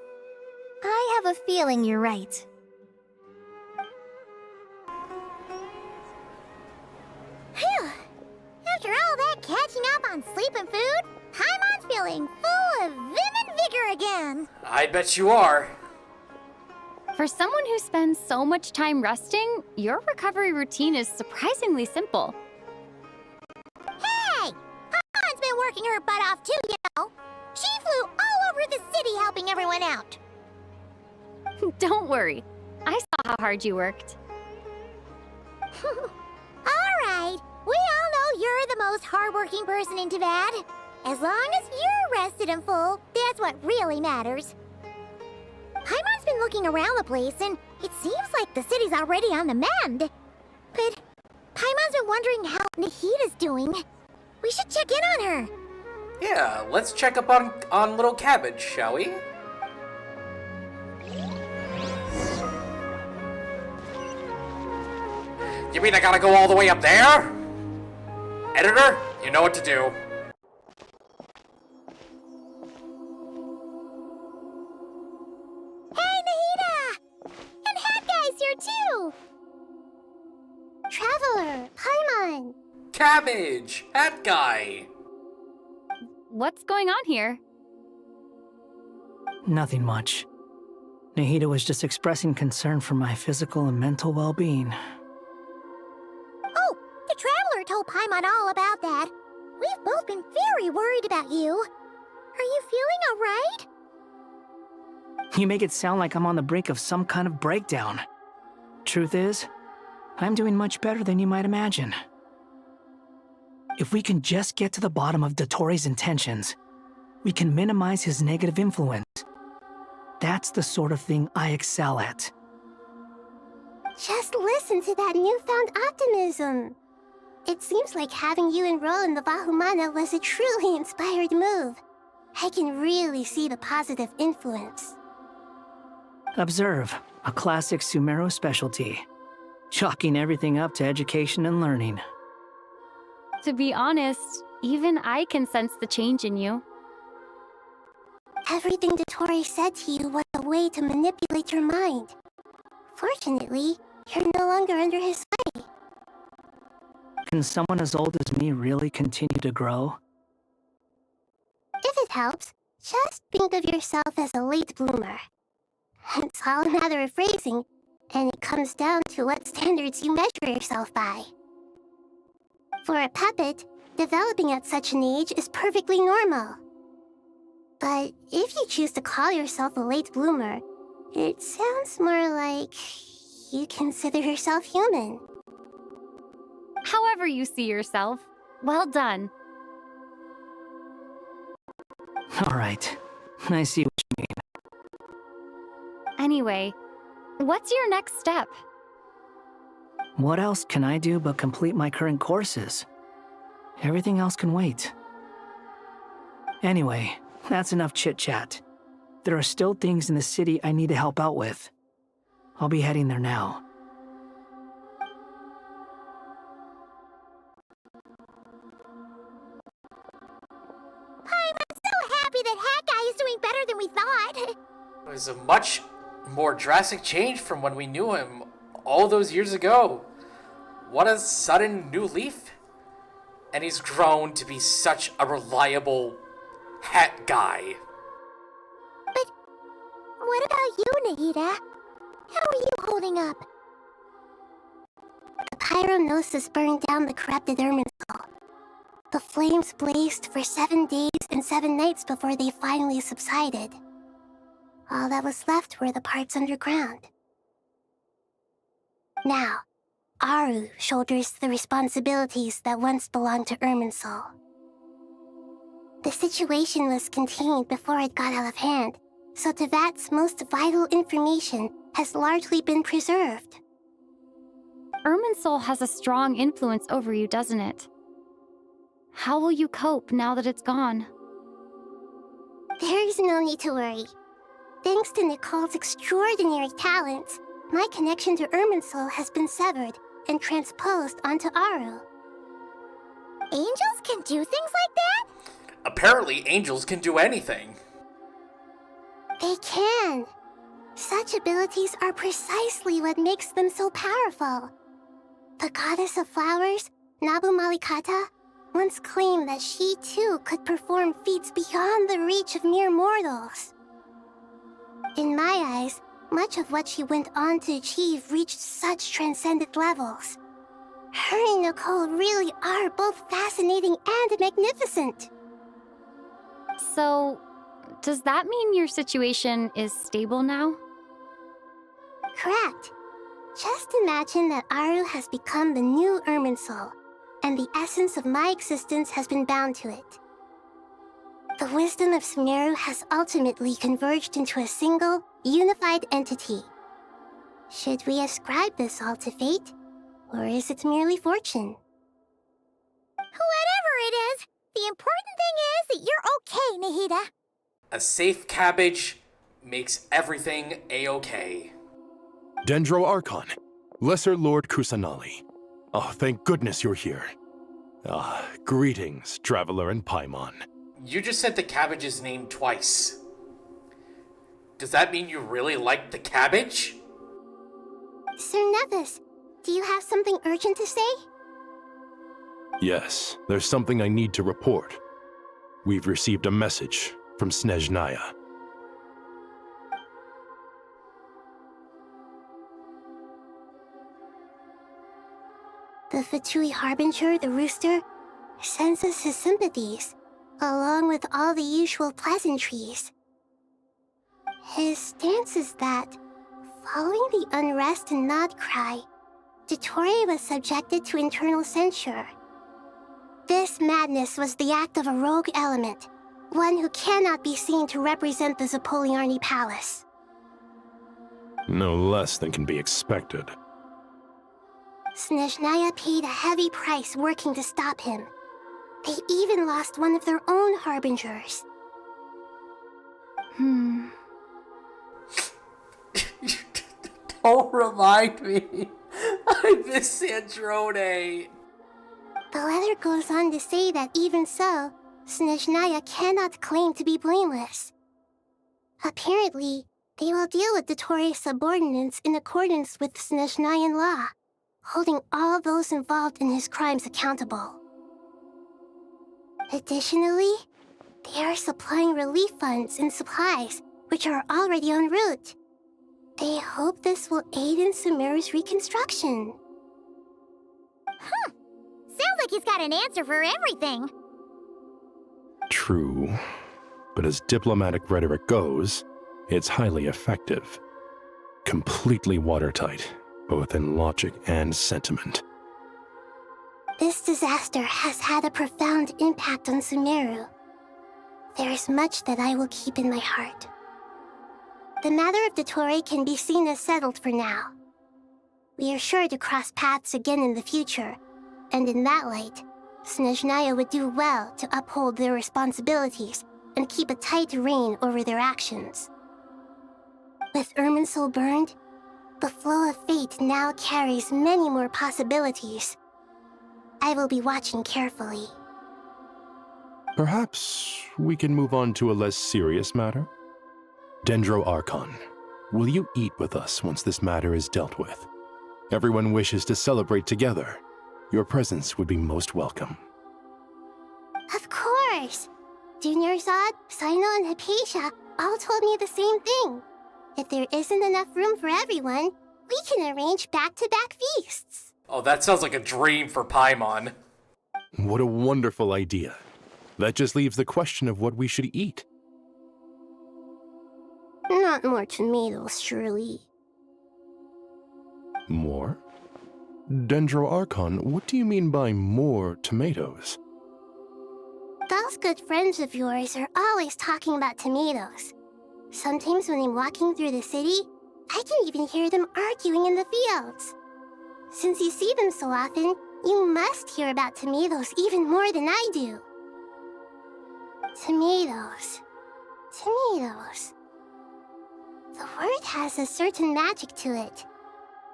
I have a feeling you're right. on sleep and food, Paimon's feeling full of vim and vigor again. I bet you are. For someone who spends so much time resting, your recovery routine is surprisingly simple. Hey! Paimon's been working her butt off too, you know. She flew all over the city helping everyone out. Don't worry. I saw how hard you worked. Alright, we all know you're the most hardworking person in Teyvat. As long as you're rested and full, that's what really matters. Paimon's been looking around the place, and it seems like the city's already on the mend. But Paimon's been wondering how Nahida's doing. We should check in on her. Yeah, let's check up on little Cabbage, shall we? You mean I gotta go all the way up there? Editor, you know what to do. Hey, Nahida! And Hat Guy's here too! Traveler, Paimon! Cabbage! Hat Guy! What's going on here? Nothing much. Nahida was just expressing concern for my physical and mental well-being. Oh, the Traveler told Paimon all about that. We've both been very worried about you. Are you feeling alright? You make it sound like I'm on the brink of some kind of breakdown. Truth is, I'm doing much better than you might imagine. If we can just get to the bottom of Dottoro's intentions, we can minimize his negative influence. That's the sort of thing I excel at. Just listen to that newfound optimism. It seems like having you enroll in the Vahumana was a truly inspired move. I can really see the positive influence. Observe, a classic Sumeru specialty. Chalking everything up to education and learning. To be honest, even I can sense the change in you. Everything Dottore said to you was a way to manipulate your mind. Fortunately, you're no longer under his sway. Can someone as old as me really continue to grow? If it helps, just think of yourself as a late bloomer. It's all a matter of phrasing, and it comes down to what standards you measure yourself by. For a puppet, developing at such an age is perfectly normal. But if you choose to call yourself a late bloomer, it sounds more like you consider yourself human. However you see yourself, well done. Alright, I see what you mean. Anyway, what's your next step? What else can I do but complete my current courses? Everything else can wait. Anyway, that's enough chit-chat. There are still things in the city I need to help out with. I'll be heading there now. I'm so happy that Hat Guy is doing better than we thought. It was a much more drastic change from when we knew him all those years ago. What a sudden new leaf. And he's grown to be such a reliable Hat Guy. But what about you, Nahida? How are you holding up? The pyronosis burned down the corrupted Irminsul. The flames blazed for 7 days and 7 nights before they finally subsided. All that was left were the parts underground. Now, Aru shoulders the responsibilities that once belonged to Irminsul. The situation was contained before it got out of hand, so Teyvat's most vital information has largely been preserved. Irminsul has a strong influence over you, doesn't it? How will you cope now that it's gone? There is no need to worry. Thanks to Nicole's extraordinary talents, my connection to Irminsul has been severed and transposed onto Aru. Angels can do things like that? Apparently, angels can do anything. They can. Such abilities are precisely what makes them so powerful. The goddess of flowers, Nabu Malikata, once claimed that she too could perform feats beyond the reach of mere mortals. In my eyes, much of what she went on to achieve reached such transcendent levels. Her and Nicole really are both fascinating and magnificent. So, does that mean your situation is stable now? Correct. Just imagine that Aru has become the new Irminsul, and the essence of my existence has been bound to it. The wisdom of Sumeru has ultimately converged into a single, unified entity. Should we ascribe this all to fate, or is it merely fortune? Whatever it is, the important thing is that you're okay, Nahida. A safe cabbage makes everything a-okay. Dendro Archon, Lesser Lord Kusanali. Oh, thank goodness you're here. Greetings, Traveler and Paimon. You just said the cabbage's name twice. Does that mean you really like the cabbage? Sir Nevis, do you have something urgent to say? Yes, there's something I need to report. We've received a message from Snezhnaya. The Fatui Harbinger, the rooster, sends us his sympathies, along with all the usual pleasantries. His stance is that, following the unrest in Nod-Krai, Dottore was subjected to internal censure. This madness was the act of a rogue element, one who cannot be seen to represent the Zapoliarni Palace. No less than can be expected. Snezhnaya paid a heavy price working to stop him. They even lost one of their own harbingers. Don't remind me. I miss Sandrone. The letter goes on to say that even so, Snezhnaya cannot claim to be blameless. Apparently, they will deal with Dottore's subordinates in accordance with Snezhnayan law, holding all those involved in his crimes accountable. Additionally, they are supplying relief funds and supplies, which are already en route. They hope this will aid in Sumeru's reconstruction. Sounds like he's got an answer for everything. True. But as diplomatic rhetoric goes, it's highly effective. Completely watertight, both in logic and sentiment. This disaster has had a profound impact on Sumeru. There is much that I will keep in my heart. The matter of Dottore can be seen as settled for now. We are sure to cross paths again in the future, and in that light, Snezhnaya would do well to uphold their responsibilities and keep a tight rein over their actions. With Irminsul burned, the flow of fate now carries many more possibilities. I will be watching carefully. Perhaps we can move on to a less serious matter? Dendro Archon, will you eat with us once this matter is dealt with? Everyone wishes to celebrate together. Your presence would be most welcome. Of course! Junior Zod, Sino, and Hypatia all told me the same thing. If there isn't enough room for everyone, we can arrange back-to-back feasts. Oh, that sounds like a dream for Paimon. What a wonderful idea. That just leaves the question of what we should eat. Not more tomatoes, surely. More? Dendro Archon, what do you mean by more tomatoes? Those good friends of yours are always talking about tomatoes. Sometimes when I'm walking through the city, I can even hear them arguing in the fields. Since you see them so often, you must hear about tomatoes even more than I do. Tomatoes. Tomatoes. The word has a certain magic to it.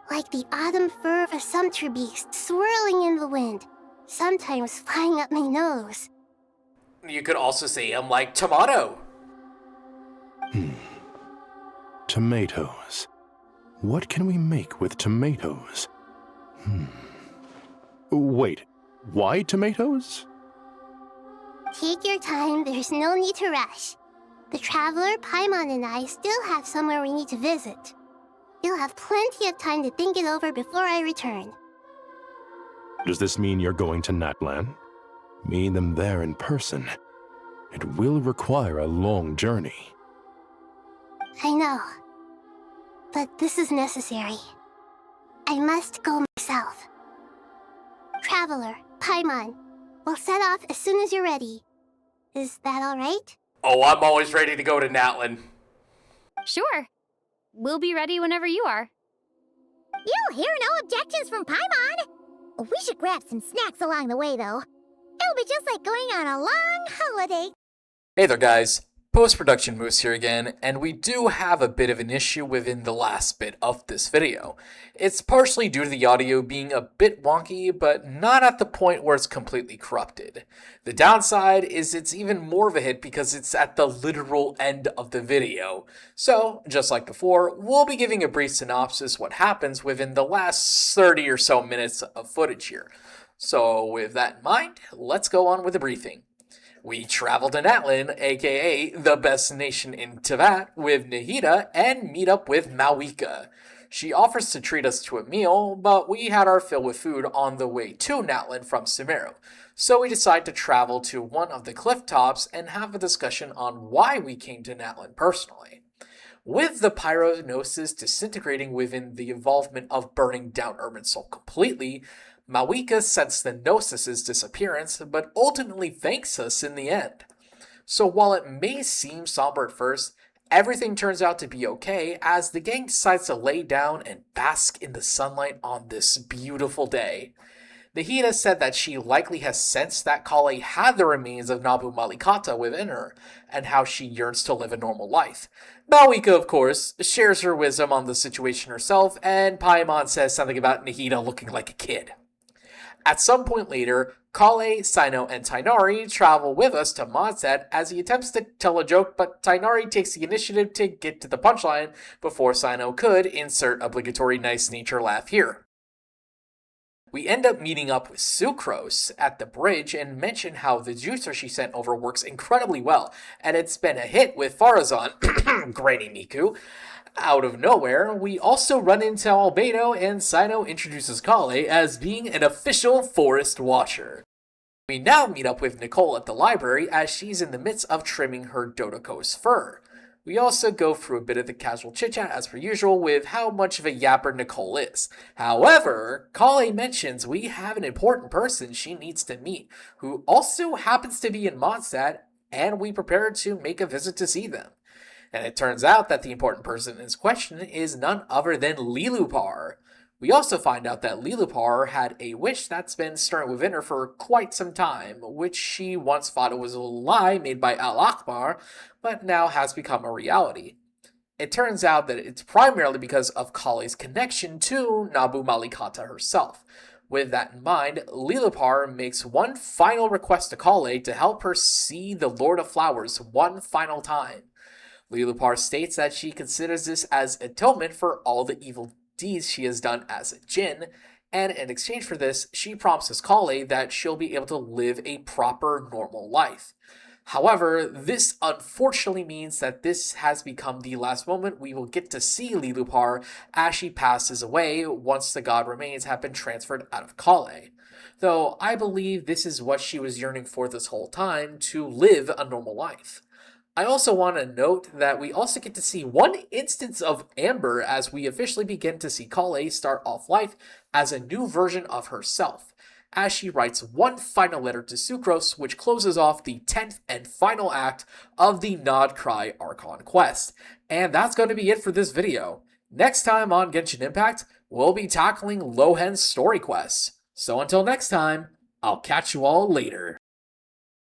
Like the autumn fur of a sumpter beast swirling in the wind, sometimes flying up my nose. You could also say I'm like tomato. Tomatoes. What can we make with tomatoes? Wait, why tomatoes? Take your time, there's no need to rush. The Traveler, Paimon, and I still have somewhere we need to visit. You'll have plenty of time to think it over before I return. Does this mean you're going to Natlan? Meeting them there in person. It will require a long journey. I know. But this is necessary. I must go myself. Traveler, Paimon, we'll set off as soon as you're ready. Is that alright? Oh, I'm always ready to go to Natlan. Sure. We'll be ready whenever you are. You'll hear no objections from Paimon. We should grab some snacks along the way, though. It'll be just like going on a long holiday. Hey there, guys. Post-production Moose here again, and we do have a bit of an issue within the last bit of this video. It's partially due to the audio being a bit wonky, but not at the point where it's completely corrupted. The downside is it's even more of a hit because it's at the literal end of the video. So, just like before, we'll be giving a brief synopsis what happens within the last 30 or so minutes of footage here. So, with that in mind, let's go on with the briefing. We travel to Natlan, aka the best nation in Teyvat, with Nahida and meet up with Malika. She offers to treat us to a meal, but we had our fill with food on the way to Natlan from Sumeru, so we decide to travel to one of the cliff tops and have a discussion on why we came to Natlan personally. With the pyronosis disintegrating within the involvement of burning down Irminsul completely, Malika sensed the Gnosis' disappearance, but ultimately thanks us in the end. So while it may seem somber at first, everything turns out to be okay as the gang decides to lay down and bask in the sunlight on this beautiful day. Nahida said that she likely has sensed that Kale had the remains of Nabu Malikata within her, and how she yearns to live a normal life. Malika, of course, shares her wisdom on the situation herself, and Paimon says something about Nahida looking like a kid. At some point later, Kale, Sino, and Tainari travel with us to Mondstadt as he attempts to tell a joke, but Tainari takes the initiative to get to the punchline before Sino could insert obligatory nice nature laugh here. We end up meeting up with Sucrose at the bridge and mention how the juicer she sent over works incredibly well, and it's been a hit with Farazan, Granny Miku. Out of nowhere, we also run into Albedo, and Sino introduces Kale as being an official forest watcher. We now meet up with Nicole at the library as she's in the midst of trimming her Dodoko's fur. We also go through a bit of the casual chit-chat as per usual with how much of a yapper Nicole is. However, Kale mentions we have an important person she needs to meet, who also happens to be in Mondstadt, and we prepare to make a visit to see them. And it turns out that the important person in question is none other than Lilupar. We also find out that Lilupar had a wish that's been stirring within her for quite some time, which she once thought it was a lie made by Al-Akbar, but now has become a reality. It turns out that it's primarily because of Kale's connection to Nabu Malikata herself. With that in mind, Lilupar makes one final request to Kale to help her see the Lord of Flowers one final time. Lilupar states that she considers this as atonement for all the evil deeds she has done as a djinn, and in exchange for this, she promises Kale that she'll be able to live a proper, normal life. However, this unfortunately means that this has become the last moment we will get to see Lilupar as she passes away once the god remains have been transferred out of Kale. Though I believe this is what she was yearning for this whole time, to live a normal life. I also want to note that we also get to see one instance of Amber as we officially begin to see Kale start off life as a new version of herself, as she writes one final letter to Sucrose, which closes off the 10th and final act of the Nod-Krai Archon quest. And that's going to be it for this video. Next time on Genshin Impact, we'll be tackling Lohen's story quests. So until next time, I'll catch you all later.